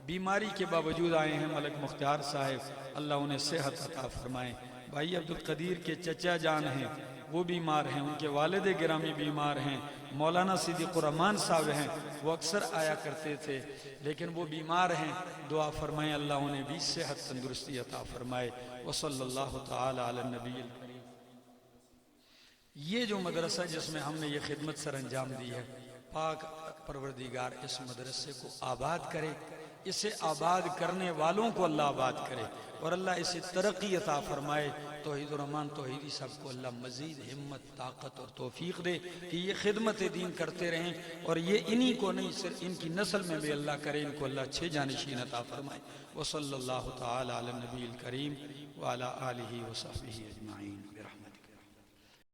Speaker 1: بیماری کے باوجود آئے ہیں، ملک مختار صاحب اللہ انہیں صحت عطا فرمائیں۔ بھائی عبدالقدیر کے چچا جان ہیں، وہ بیمار ہیں، ان کے والد گرامی بیمار ہیں، مولانا صدیق الرحمن صاحب ہیں، وہ اکثر آیا کرتے تھے لیکن وہ بیمار ہیں، دعا فرمائیں اللہ انہیں بھی صحت تندرستی عطا فرمائے۔ وصلی اللہ تعالی علی النبی الکریم۔ یہ جو مدرسہ جس میں ہم نے یہ خدمت سر انجام دی ہے، پاک پروردگار اس مدرسے کو آباد کرے، اسے آباد کرنے والوں کو اللہ آباد کرے، اور اللہ اسے ترقی عطا فرمائے۔ توحید الرحمن توحیدی سب کو اللہ مزید ہمت طاقت اور توفیق دے کہ یہ خدمت دین کرتے رہیں، اور یہ انہی کو نہیں صرف ان کی نسل میں بھی اللہ کرے، ان کو اللہ اچھے جانشین عطا فرمائے۔ وصلی اللہ تعالی علی النبی الکریم وعلی آلہ وصحبہ اجمعین۔